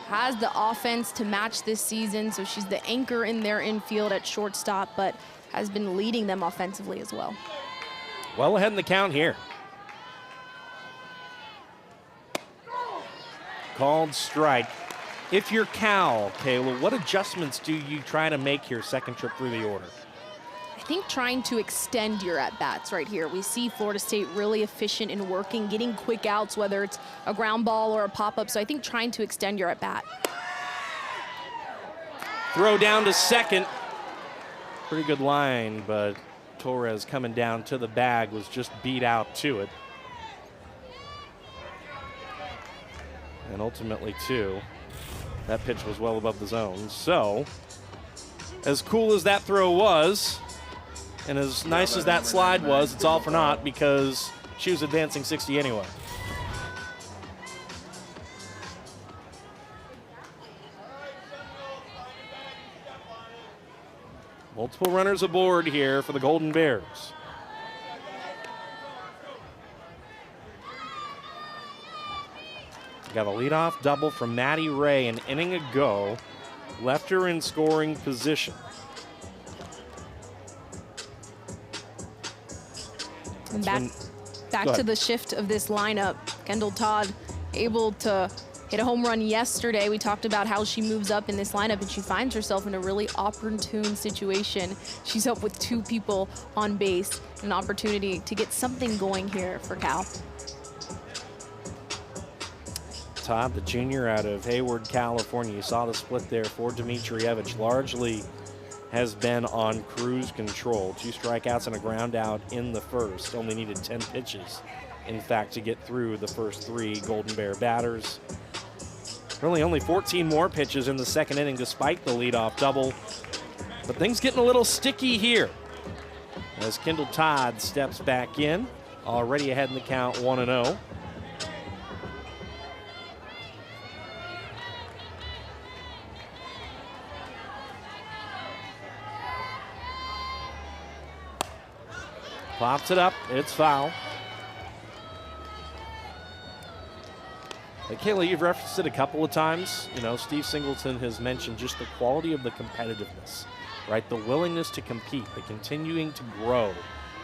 has the offense to match this season, so she's the anchor in their infield at shortstop, but has been leading them offensively as well. Well ahead in the count here. Called strike. If you're Cal, Kayla, what adjustments do you try to make here second trip through the order? I think trying to extend your at-bats right here. We see Florida State really efficient in working, getting quick outs, whether it's a ground ball or a pop-up. So I think trying to extend your at-bat. Throw down to second. Pretty good line, but Torres coming down to the bag was just beat out to it. And ultimately, too, that pitch was well above the zone. So, as cool as that throw was, and as nice as that slide was, it's all for naught because she was advancing 60 anyway. Multiple runners aboard here for the Golden Bears. Got a leadoff double from Maddie Ray an inning ago. Left her in scoring position. And back to the shift of this lineup. Kendall Todd able to hit a home run yesterday. We talked about how she moves up in this lineup and she finds herself in a really opportune situation. She's up with 2 people on base, an opportunity to get something going here for Cal. Todd, the junior out of Hayward, California. You saw the split there for Dmitrievich. Largely has been on cruise control. 2 strikeouts and a ground out in the first. Only needed 10 pitches, in fact, to get through the first 3 Golden Bear batters. Really only 14 more pitches in the second inning despite the leadoff double. But things getting a little sticky here as Kendall Todd steps back in. Already ahead in the count, 1-0. Pops it up, it's foul. Kayla, you've referenced it a couple of times. You know, Steve Singleton has mentioned just the quality of the competitiveness, right? The willingness to compete, the continuing to grow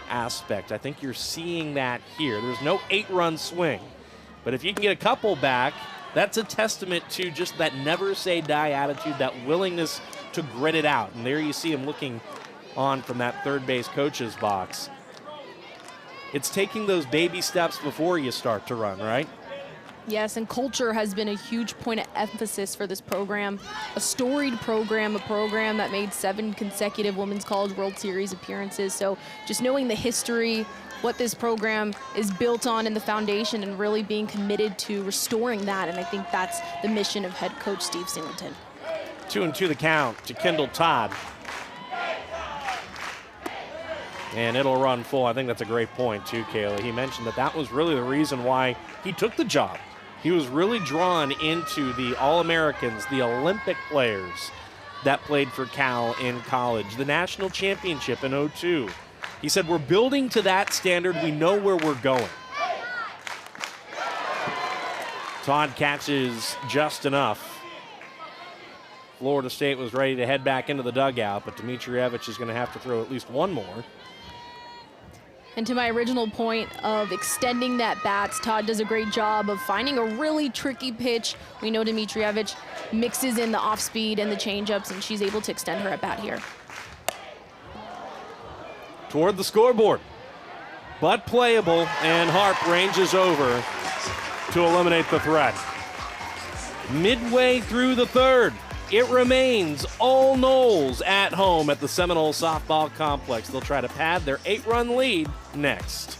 aspect. I think you're seeing that here. There's no 8-run swing, but if you can get a couple back, that's a testament to just that never say die attitude, that willingness to grit it out. And there you see him looking on from that third base coach's box. It's taking those baby steps before you start to run, right? Yes, and culture has been a huge point of emphasis for this program. A storied program, a program that made 7 consecutive Women's College World Series appearances. So just knowing the history, what this program is built on and the foundation, and really being committed to restoring that. And I think that's the mission of head coach Steve Singleton. 2-2 the count to Kendall Todd. And it'll run full. I think that's a great point too, Kayla. He mentioned that that was really the reason why he took the job. He was really drawn into the All-Americans, the Olympic players that played for Cal in college, the national championship in '02. He said, we're building to that standard. We know where we're going. Todd catches just enough. Florida State was ready to head back into the dugout, but Dmitrievich is going to have to throw at least one more. And to my original point of extending that bats, Todd does a great job of finding a really tricky pitch. We know Dmitrievich mixes in the off speed and the changeups, and she's able to extend her at bat here. Toward the scoreboard, but playable, and Harp ranges over to eliminate the threat. Midway through the third, it remains all Noles at home at the Seminole Softball Complex. They'll try to pad their 8-run lead next.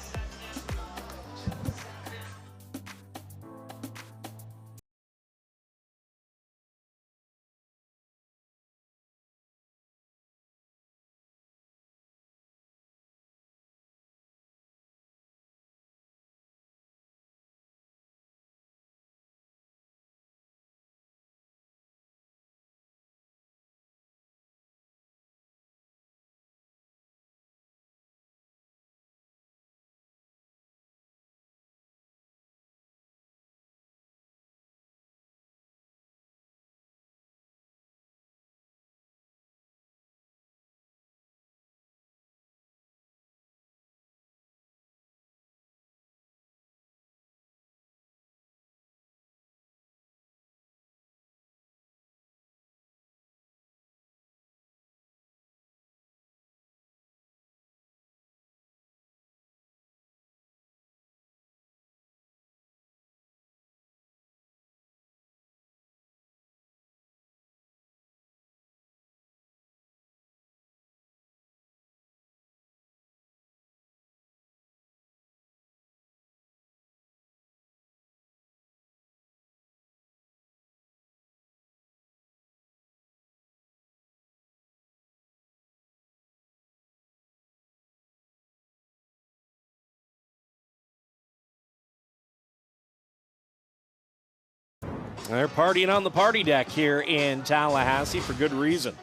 They're partying on the party deck here in Tallahassee for good reason.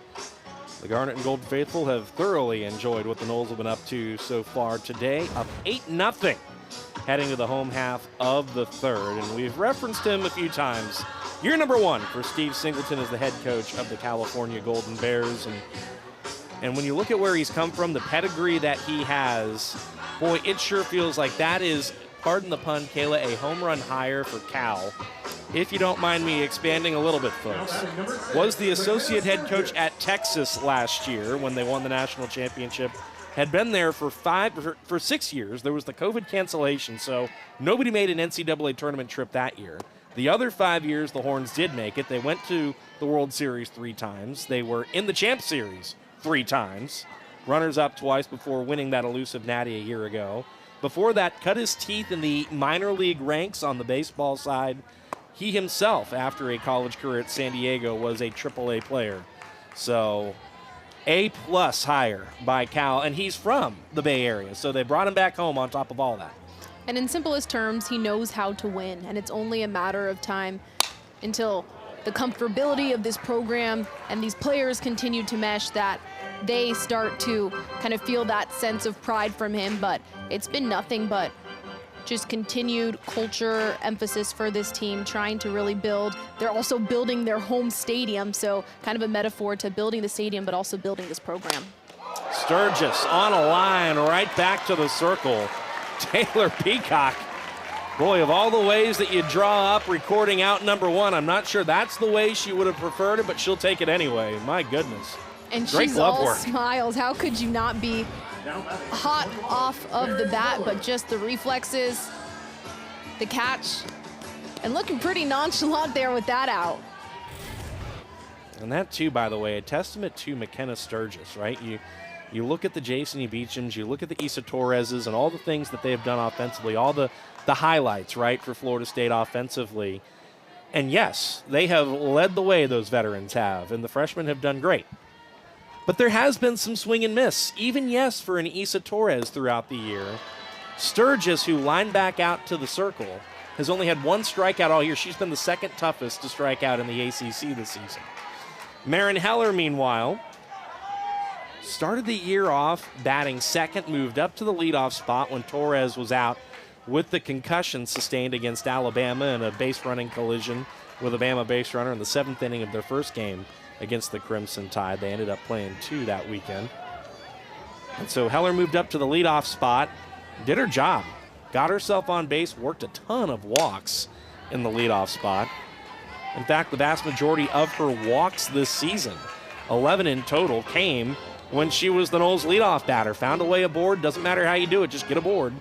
The Garnet and Gold faithful have thoroughly enjoyed what the Noles have been up to so far today. Up 8-0 heading to the home half of the third. And we've referenced him a few times. Year number 1 for Steve Singleton as the head coach of the California Golden Bears. And when you look at where he's come from, the pedigree that he has, boy, it sure feels like that is pardon the pun, Kayla, a home run hire for Cal. If you don't mind me expanding a little bit, folks, was the associate head coach at Texas last year when they won the national championship. Had been there for 6 years. There was the COVID cancellation, so nobody made an NCAA tournament trip that year. The other 5 years, the Horns did make it. They went to the World Series 3 times. They were in the Champ Series 3 times. Runners-up twice before winning that elusive Natty a year ago. Before that, cut his teeth in the minor league ranks on the baseball side. He himself, after a college career at San Diego, was a AAA player. So, A-plus hire by Cal, and he's from the Bay Area, so they brought him back home on top of all that. And in simplest terms, he knows how to win, and it's only a matter of time until the comfortability of this program and these players continue to mesh that they start to kind of feel that sense of pride from him. But it's been nothing but just continued culture emphasis for this team, trying to really build. They're also building their home stadium, so kind of a metaphor to building the stadium, but also building this program. Sturgis on a line right back to the circle. Taylor Peacock. Boy, of all the ways that you draw up recording out number 1, I'm not sure that's the way she would have preferred it, but she'll take it anyway. My goodness. And Great she's glove all work. smiles. How could you not be hot off of the bat, but just the reflexes, the catch, and looking pretty nonchalant there with that out. And that, too, by the way, a testament to McKenna Sturgis, right? You look at the Jason E. Beechams, you look at the Issa Torreses and all the things that they have done offensively, all the highlights, right, for Florida State offensively. And, yes, they have led the way, those veterans have, and the freshmen have done great. But there has been some swing and miss, even, yes, for an Issa Torres throughout the year. Sturgis, who lined back out to the circle, has only had 1 strikeout all year. She's been the second toughest to strike out in the ACC this season. Marin Heller, meanwhile, started the year off batting second, moved up to the leadoff spot when Torres was out with the concussion sustained against Alabama in a base-running collision with a Bama base runner in the 7th inning of their first game against the Crimson Tide. They ended up playing 2 that weekend. And so Heller moved up to the leadoff spot, did her job, got herself on base, worked a ton of walks in the leadoff spot. In fact, the vast majority of her walks this season, 11 in total, came when she was the Noles leadoff batter. Found a way aboard, doesn't matter how you do it, just get aboard.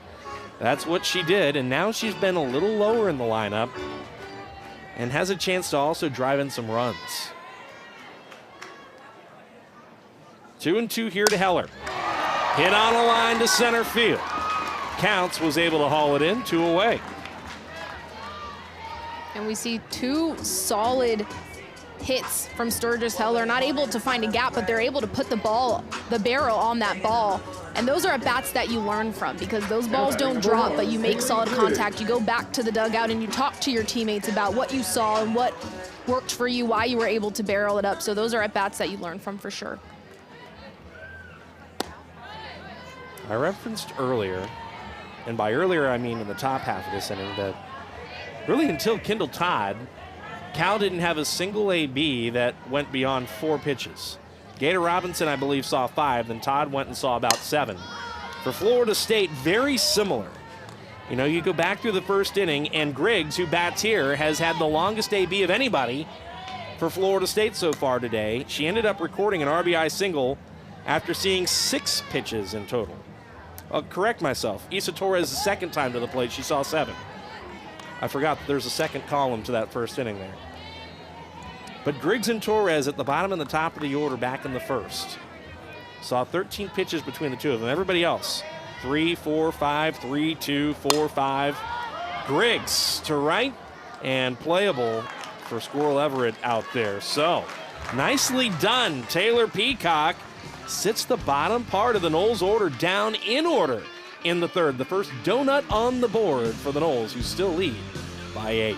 That's what she did, and now she's been a little lower in the lineup and has a chance to also drive in some runs. 2-2 here to Heller. Hit on a line to center field. Counts, was able to haul it in, 2 away. And we see 2 solid hits from Sturgis Heller. Not able to find a gap, but they're able to put the barrel on that ball. And those are at-bats that you learn from, because those balls don't drop, but you make solid contact. You go back to the dugout and you talk to your teammates about what you saw and what worked for you, why you were able to barrel it up. So those are at-bats that you learn from for sure. I referenced earlier, and by earlier I mean in the top half of this inning, that really until Kendall Todd, Cal didn't have a single AB that went beyond 4 pitches. Gator Robinson, I believe, saw 5, then Todd went and saw about 7. For Florida State, very similar. You know, you go back through the first inning, and Griggs, who bats here, has had the longest AB of anybody for Florida State so far today. She ended up recording an RBI single after seeing 6 pitches in total. I'll correct myself. Issa Torres, the second time to the plate, she saw 7. I forgot that there's a second column to that first inning there. But Griggs and Torres at the bottom and the top of the order back in the first. Saw 13 pitches between the two of them. Everybody else, 3, 4, 5, 3, 2, 4, 5. Griggs to right and playable for Squirrel Everett out there. So, nicely done. Taylor Peacock sits the bottom part of the Noles order down in order in the third. The first donut on the board for the Noles, who still lead by 8.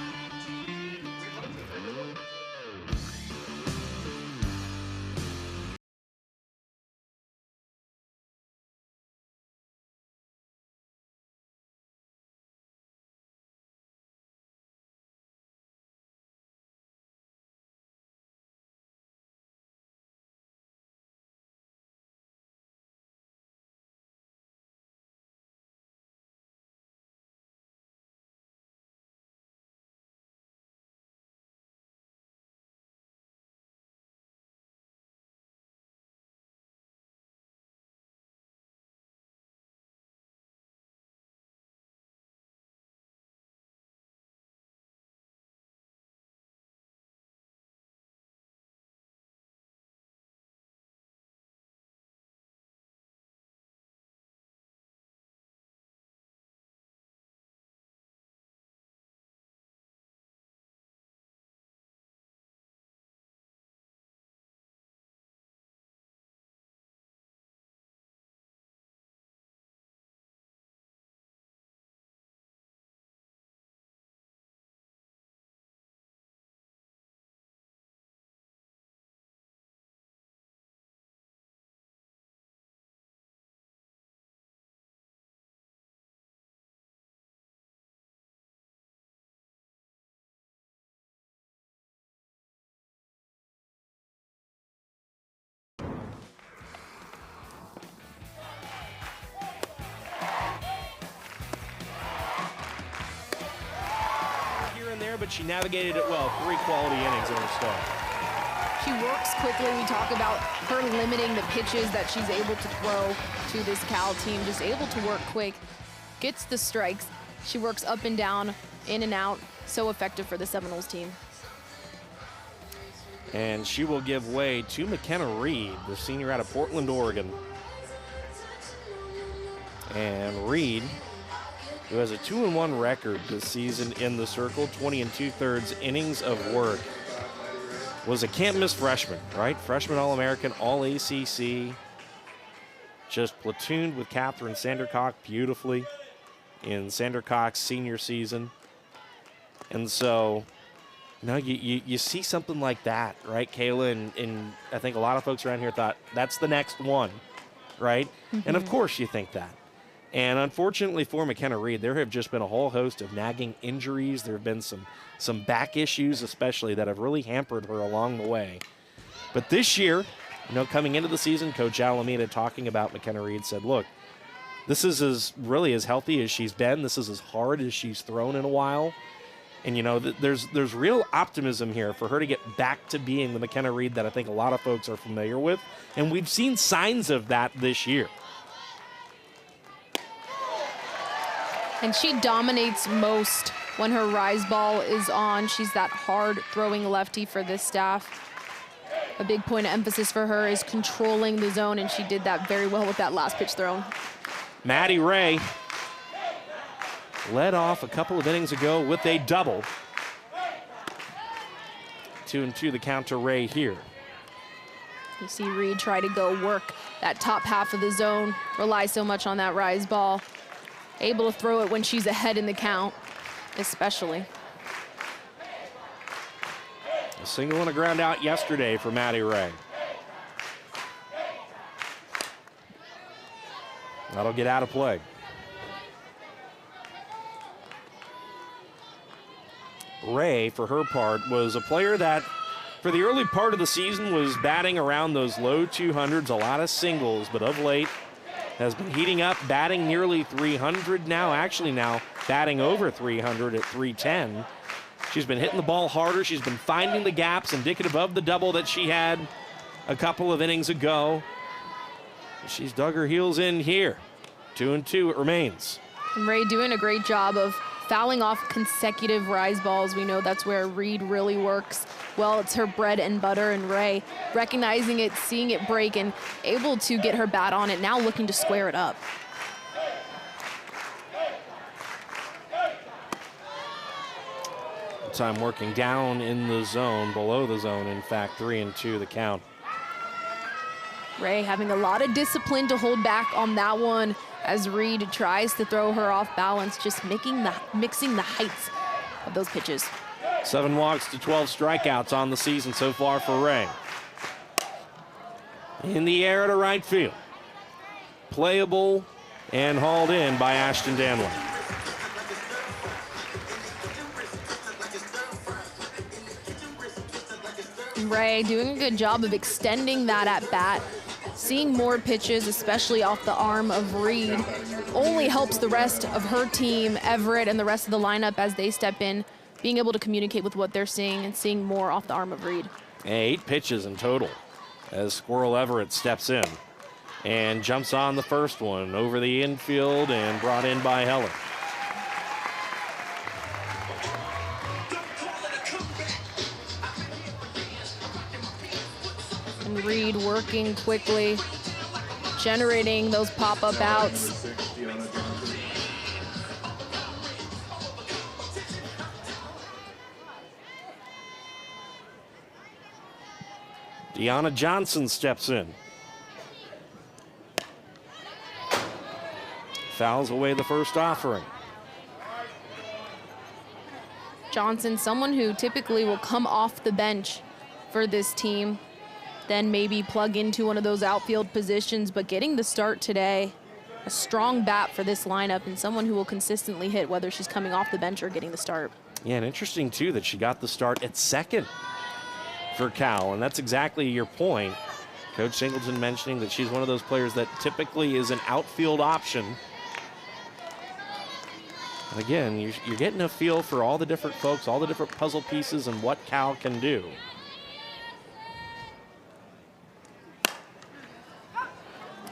and there, but she navigated it well. 3 quality innings in her start. She works quickly. We talk about her limiting the pitches that she's able to throw to this Cal team. Just able to work quick, gets the strikes. She works up and down, in and out. So effective for the Seminoles team. And she will give way to McKenna Reed, the senior out of Portland, Oregon. And Reed, who has a 2-1 record this season in the circle, 20 2/3 innings of work, was a can't-miss freshman, right? Freshman All-American, All-ACC. Just platooned with Catherine Sandercock beautifully in Sandercock's senior season. And so, you see something like that, right, Kayla? And I think a lot of folks around here thought, that's the next one, right? Mm-hmm. And of course you think that. And unfortunately for McKenna Reed, there have just been a whole host of nagging injuries. There have been some back issues, especially, that have really hampered her along the way. But this year, coming into the season, Coach Alameda talking about McKenna Reed said, look, this is as healthy as she's been. This is as hard as she's thrown in a while. And, there's real optimism here for her to get back to being the McKenna Reed that I think a lot of folks are familiar with. And we've seen signs of that this year. And she dominates most when her rise ball is on. She's that hard throwing lefty for this staff. A big point of emphasis for her is controlling the zone, and she did that very well with that last pitch thrown. Maddie Ray led off a couple of innings ago with a double. 2-2 the count to Ray here. You see Reed try to go work that top half of the zone, rely so much on that rise ball. Able to throw it when she's ahead in the count, especially. A single and a ground out yesterday for Maddie Ray. That'll get out of play. Ray, for her part, was a player that, for the early part of the season, was batting around those low 200s, a lot of singles, but of late has been heating up, batting nearly 300 now, now batting over 300 at 310. She's been hitting the ball harder. She's been finding the gaps, indicative of the double that she had a couple of innings ago. She's dug her heels in here. 2-2 it remains. And Ray doing a great job of fouling off consecutive rise balls. We know that's where Reed really works well. It's her bread and butter, and Ray recognizing it, seeing it break, and able to get her bat on it, now looking to square it up. Time working down in the zone, below the zone, in fact, 3-2 the count. Ray having a lot of discipline to hold back on that one as Reed tries to throw her off balance, just mixing the heights of those pitches. 7 walks to 12 strikeouts on the season so far for Ray. In the air to right field. Playable and hauled in by Ashton Danley. Ray doing a good job of extending that at bat. Seeing more pitches, especially off the arm of Reed, only helps the rest of her team, Everett and the rest of the lineup as they step in, being able to communicate with what they're seeing and seeing more off the arm of Reed. 8 pitches in total as Squirrel Everett steps in and jumps on the first one over the infield and brought in by Heller. And Reed working quickly, generating those pop-up outs. Deanna Johnson steps in. Fouls away the first offering. Johnson, someone who typically will come off the bench for this team, then maybe plug into one of those outfield positions, but getting the start today, a strong bat for this lineup and someone who will consistently hit whether she's coming off the bench or getting the start. Yeah, and interesting too that she got the start at second for Cal, and that's exactly your point. Coach Singleton mentioning that she's one of those players that typically is an outfield option. Again, you're getting a feel for all the different folks, all the different puzzle pieces, and what Cal can do.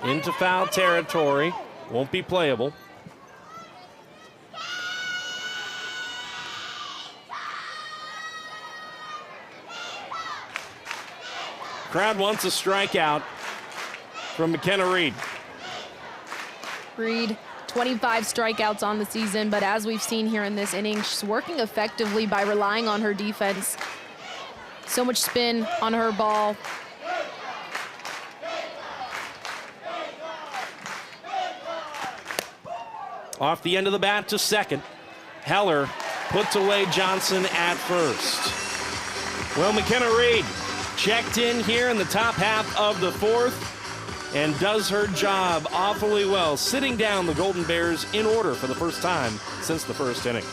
Into foul territory. Won't be playable. Crowd wants a strikeout from McKenna Reed. Reed, 25 strikeouts on the season, but as we've seen here in this inning, she's working effectively by relying on her defense. So much spin on her ball. Off the end of the bat to second. Heller puts away Johnson at first. Well, McKenna Reed checked in here in the top half of the fourth and does her job awfully well, sitting down the Golden Bears in order for the first time since the first inning.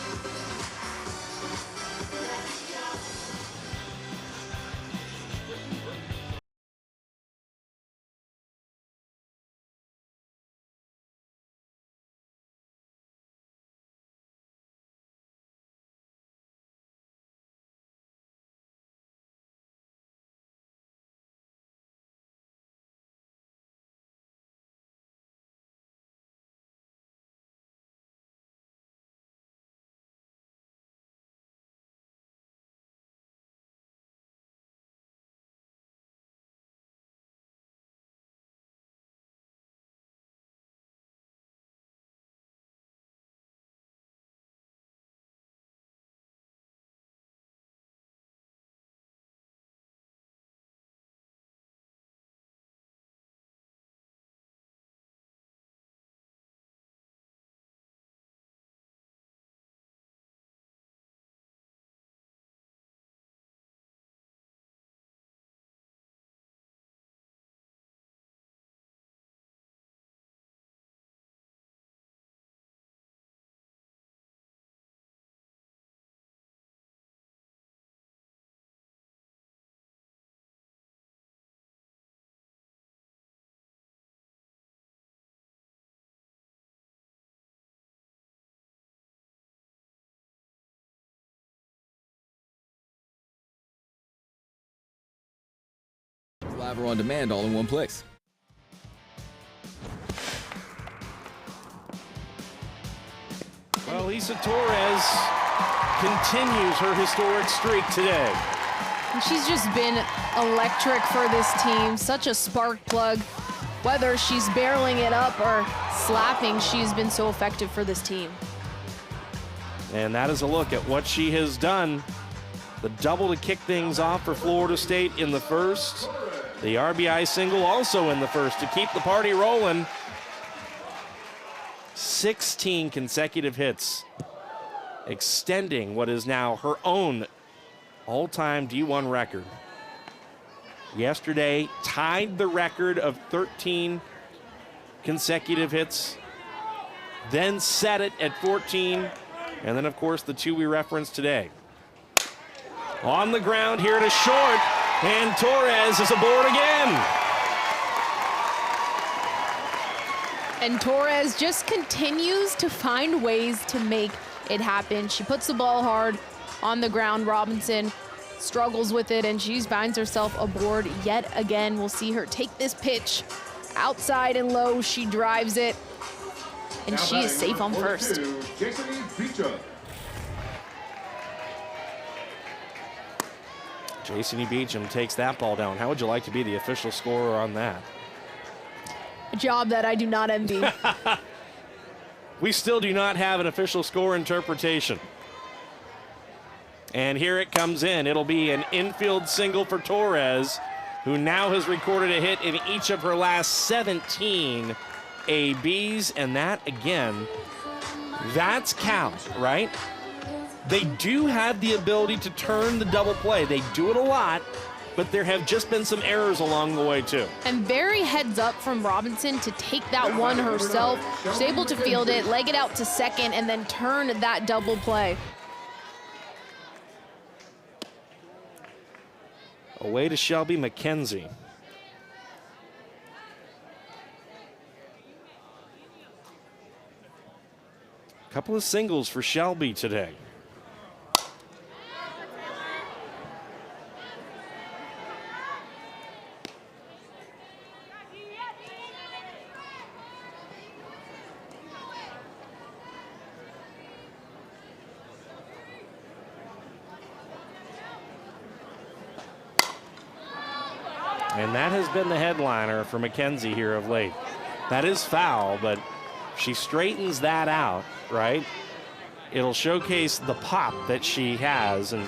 Live or on demand, all in one place. Well, Lisa Torres continues her historic streak today. And she's just been electric for this team, such a spark plug. Whether she's barreling it up or slapping, she's been so effective for this team. And that is a look at what she has done. The double to kick things off for Florida State in the first. The RBI single also in the first to keep the party rolling. 16 consecutive hits, extending what is now her own all-time D1 record. Yesterday, tied the record of 13 consecutive hits, then set it at 14, and then, of course, the two we referenced today. On the ground here to short, and Torres is aboard again. And Torres just continues to find ways to make it happen. She puts the ball hard on the ground. Robinson struggles with it, and she finds herself aboard yet again. We'll see her take this pitch outside and low. She drives it, and she is safe on first. Jason Beecham takes that ball down. How would you like to be the official scorer on that? A job that I do not envy. We still do not have an official score interpretation. And here it comes in. It'll be an infield single for Torres, who now has recorded a hit in each of her last 17 ABs. And that, again, that's Cal, right? They do have the ability to turn the double play. They do it a lot, but there have just been some errors along the way, too. And very heads up from Robinson to take that one herself. She's able to field it, leg it out to second, and then turn that double play. Away to Shelby McKenzie. Couple of singles for Shelby today. And that has been the headliner for Mackenzie here of late. That is foul, but she straightens that out, right? It'll showcase the pop that she has. And,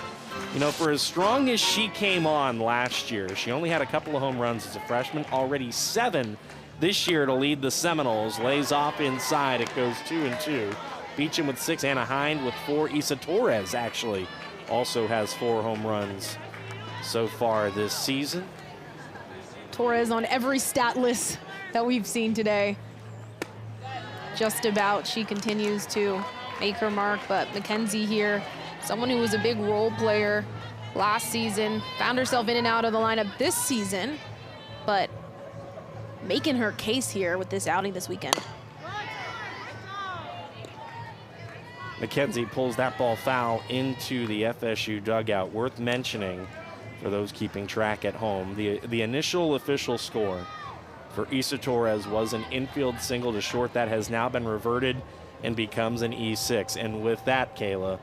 you know, for as strong as she came on last year, she only had a couple of home runs as a freshman, already 7 this year to lead the Seminoles. Lays off inside, it goes 2-2. Beecham with 6, Anna Hind with 4. Isa Torres actually also has 4 home runs so far this season. Torres on every stat list that we've seen today. Just about. She continues to make her mark, but Mackenzie here, someone who was a big role player last season, found herself in and out of the lineup this season, but making her case here with this outing this weekend. Mackenzie pulls that ball foul into the FSU dugout. Worth mentioning for those keeping track at home, the initial official score for Isa Torres was an infield single to short. That has now been reverted and becomes an E6. And with that, Kayla,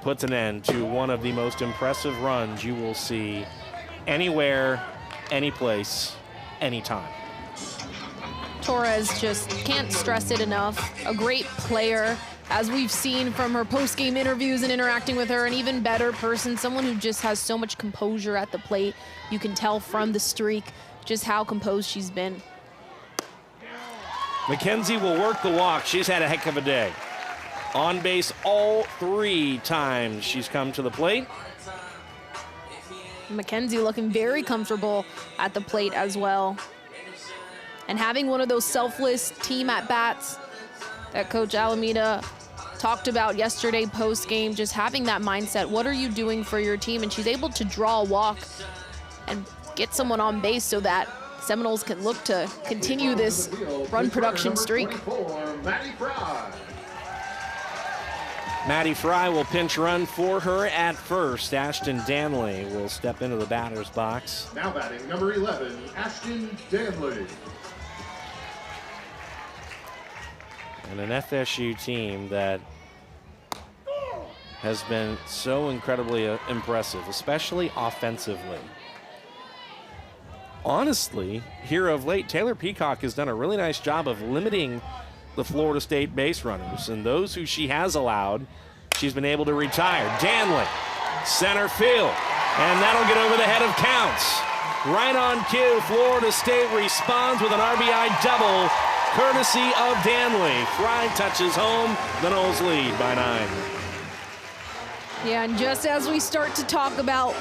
puts an end to one of the most impressive runs you will see anywhere, anyplace, anytime. Torres just can't stress it enough. A great player, as we've seen from her post-game interviews and interacting with her, an even better person, someone who just has so much composure at the plate. You can tell from the streak just how composed she's been. Mackenzie will work the walk. She's had a heck of a day. On base all 3 times she's come to the plate. Mackenzie looking very comfortable at the plate as well. And having one of those selfless team at-bats that Coach Alameda talked about yesterday post-game, just having that mindset. What are you doing for your team? And she's able to draw a walk and get someone on base so that Seminoles can look to continue this run production streak. Maddie Fry will pinch run for her at first. Ashton Danley will step into the batter's box. Now batting number 11, Ashton Danley. And an FSU team that has been so incredibly impressive, especially offensively. Honestly, here of late, Taylor Peacock has done a really nice job of limiting the Florida State base runners, and those who she has allowed, she's been able to retire. Danley, center field, and that'll get over the head of Counts. Right on cue, Florida State responds with an RBI double, courtesy of Danley. Fry touches home, the Noles lead by 9. Yeah, and just as we start to talk about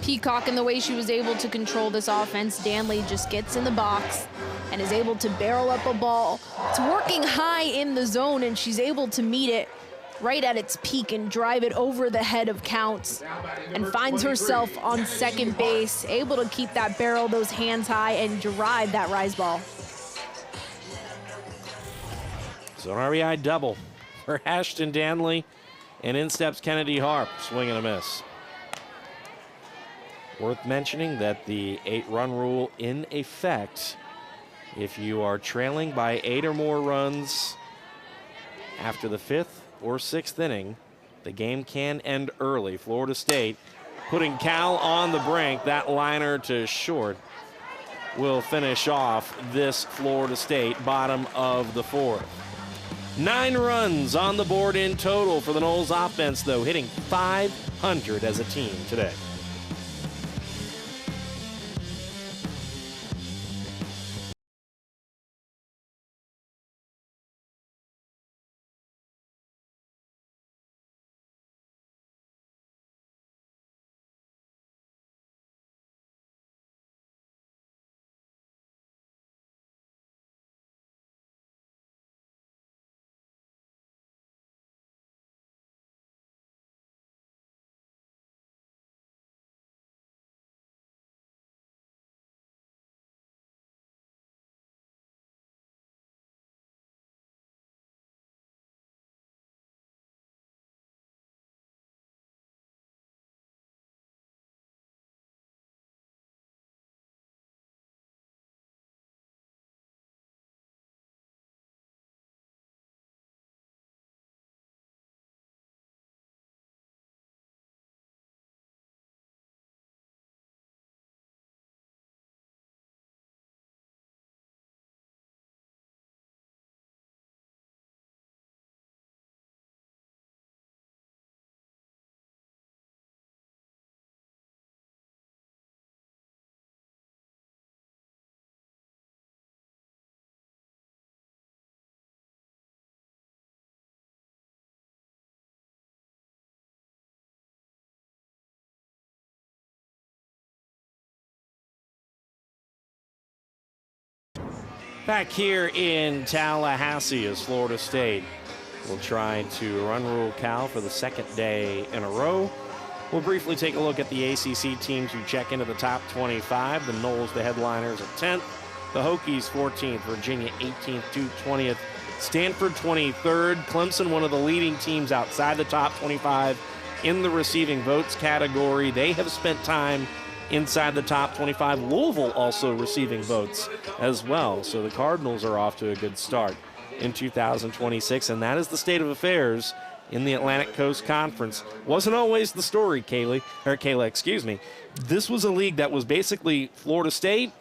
Peacock and the way she was able to control this offense, Danley just gets in the box and is able to barrel up a ball. It's working high in the zone, and she's able to meet it right at its peak and drive it over the head of Counts, and finds herself on second base, able to keep that barrel, those hands high, and drive that rise ball. So an RBI double for Ashton Danley, and in steps Kennedy Harp, swing and a miss. Worth mentioning that the 8-run rule in effect, if you are trailing by 8 or more runs after the 5th or 6th inning, the game can end early. Florida State putting Cal on the brink. That liner to short will finish off this Florida State bottom of the 4th. 9 runs on the board in total for the Noles offense, though, hitting .500 as a team today. Back here in Tallahassee as Florida State will try to run rule Cal for the second day in a row. We'll briefly take a look at the ACC teams who check into the top 25. The Noles, the headliners, at 10th. The Hokies, 14th. Virginia, 18th. Duke, 20th. Stanford, 23rd. Clemson, one of the leading teams outside the top 25 in the receiving votes category. They have spent time inside the top 25. Louisville also receiving votes as well. So the Cardinals are off to a good start in 2026, and that is the state of affairs in the Atlantic Coast Conference. Wasn't always the story, Kayla, excuse me. This was a league that was basically Florida State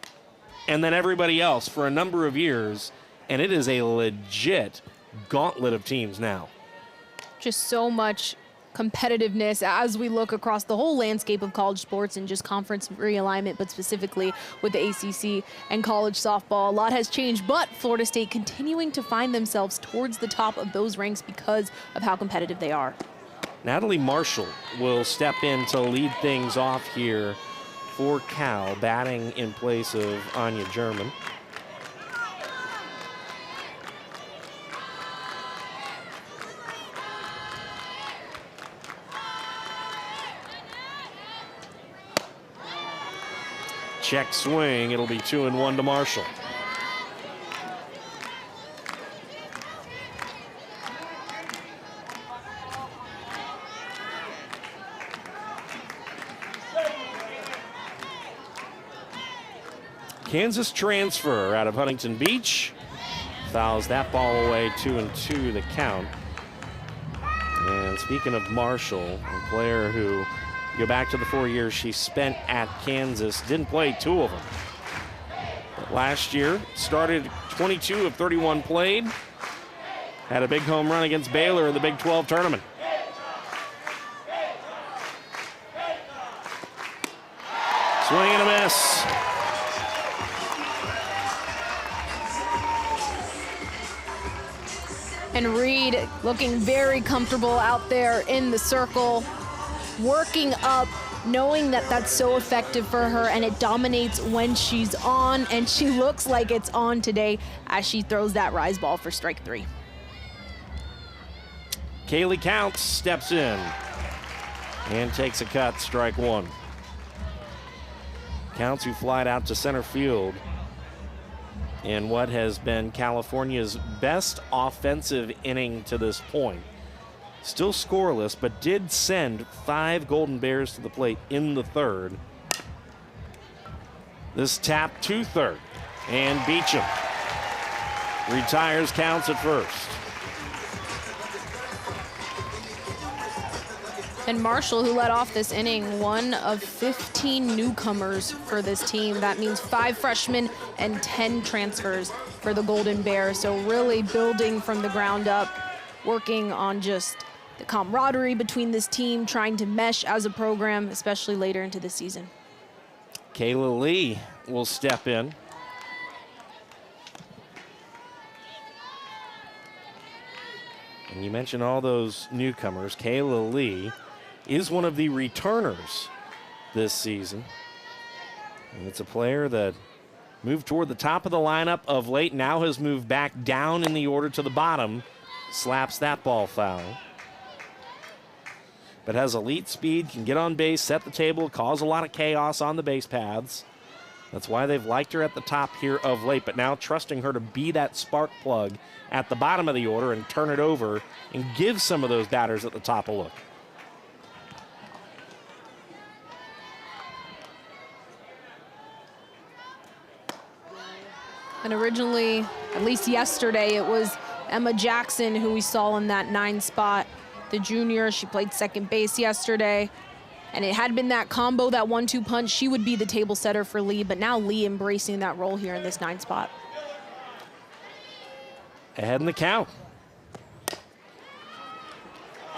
and then everybody else for a number of years, and it is a legit gauntlet of teams now. Just so much competitiveness as we look across the whole landscape of college sports and just conference realignment, but specifically with the ACC and college softball. A lot has changed, but Florida State continuing to find themselves towards the top of those ranks because of how competitive they are. Natalie Marshall will step in to lead things off here for Cal, batting in place of Anya German. Check swing, it'll be 2-1 to Marshall. Kansas transfer out of Huntington Beach. Fouls that ball away, 2-2 the count. And speaking of Marshall, a player who, go back to the 4 years she spent at Kansas, didn't play 2 of them. But last year, started 22 of 31 played. Had a big home run against Baylor in the Big 12 tournament. Swing and a miss. And Reed looking very comfortable out there in the circle, working up, knowing that that's so effective for her, and it dominates when she's on, and she looks like it's on today as she throws that rise ball for strike 3. Kaylee Counts steps in and takes a cut, strike 1. Counts, who flied out to center field in what has been California's best offensive inning to this point. Still scoreless, but did send 5 Golden Bears to the plate in the 3rd. This tap to 3rd, and Beecham retires Counts at first. And Marshall, who led off this inning, one of 15 newcomers for this team. That means 5 freshmen and 10 transfers for the Golden Bears. So really building from the ground up, working on just the camaraderie between this team, trying to mesh as a program, especially later into the season. Kayla Lee will step in. And you mentioned all those newcomers. Kayla Lee is one of the returners this season. And it's a player that moved toward the top of the lineup of late, now has moved back down in the order to the bottom, slaps that ball foul. But has elite speed, can get on base, set the table, cause a lot of chaos on the base paths. That's why they've liked her at the top here of late, but now trusting her to be that spark plug at the bottom of the order and turn it over and give some of those batters at the top a look. And originally, at least yesterday, it was Emma Jackson who we saw in that 9 spot. The junior, she played second base yesterday. And it had been that combo, that 1-2 punch. She would be the table setter for Lee, but now Lee embracing that role here in this 9 spot. Ahead in the count.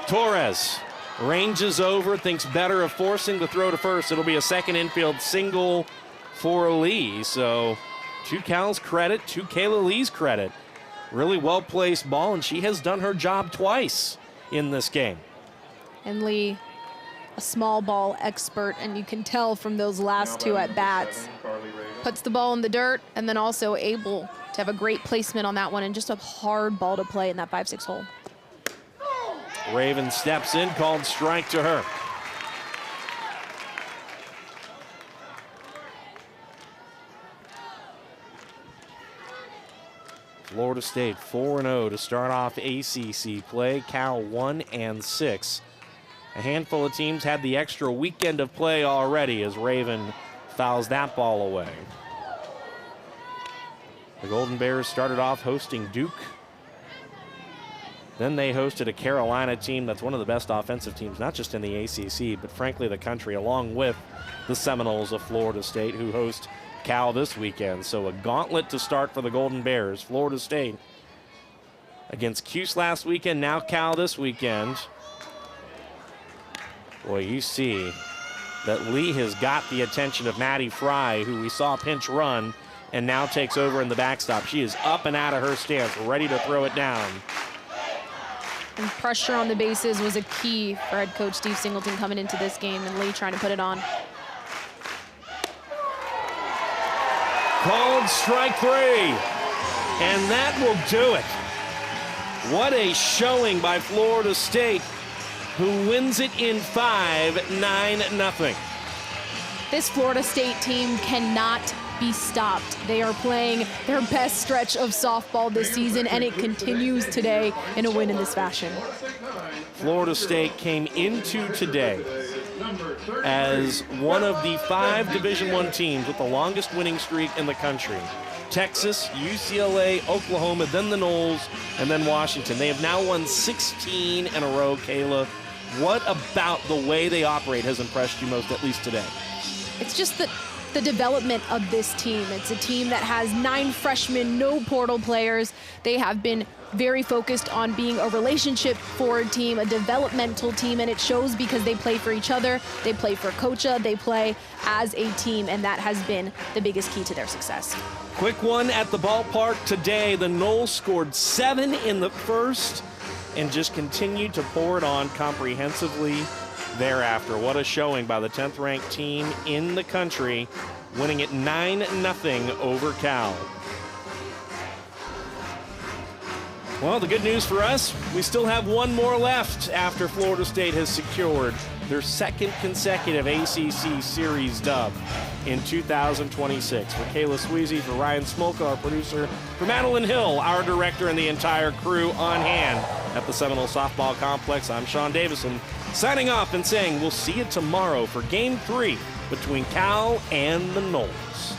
Torres ranges over, thinks better of forcing the throw to first. It'll be a second infield single for Lee. So to Cal's credit, to Kayla Lee's credit. Really well-placed ball, and she has done her job twice in this game. And Lee, a small ball expert, and you can tell from those last 2 at-bats. Puts the ball in the dirt, and then also able to have a great placement on that one and just a hard ball to play in that 5-6 hole. Raven steps in, called strike to her. Florida State 4-0 to start off ACC play. Cal 1-6. A handful of teams had the extra weekend of play already as Raven fouls that ball away. The Golden Bears started off hosting Duke. Then they hosted a Carolina team that's one of the best offensive teams, not just in the ACC, but frankly the country, along with the Seminoles of Florida State, who host Cal this weekend. So a gauntlet to start for the Golden Bears. Florida State against Cuse last weekend, now Cal this weekend. Boy, you see that Lee has got the attention of Maddie Fry, who we saw pinch run and now takes over in the backstop. She is up and out of her stance, ready to throw it down. And pressure on the bases was a key for head coach Steve Singleton coming into this game, and Lee trying to put it on. Called strike 3, and that will do it. What a showing by Florida State, who wins it in 5, 9-0. This Florida State team cannot be stopped. They are playing their best stretch of softball this season, and it continues today in a win in this fashion. Florida State came into today as one of the 5 Division I teams with the longest winning streak in the country. Texas, UCLA, Oklahoma, then the Noles, and then Washington. They have now won 16 in a row, Kayla. What about the way they operate has impressed you most, at least today? It's just the development of this team. It's a team that has 9 freshmen, no portal players. They have been very focused on being a relationship forward team, a developmental team, and it shows because they play for each other, they play for Kocha, they play as a team, and that has been the biggest key to their success. Quick one at the ballpark today. The Noles scored 7 in the first and just continued to pour it on comprehensively thereafter. What a showing by the 10th ranked team in the country, winning it 9-0 over Cal. Well, the good news for us, we still have one more left after Florida State has secured their second consecutive ACC Series dub in 2026. For Kayla Sweezy, for Ryan Smolka, our producer, for Madeline Hill, our director, and the entire crew on hand at the Seminole Softball Complex, I'm Sean Davison, signing off and saying we'll see you tomorrow for Game 3 between Cal and the Noles.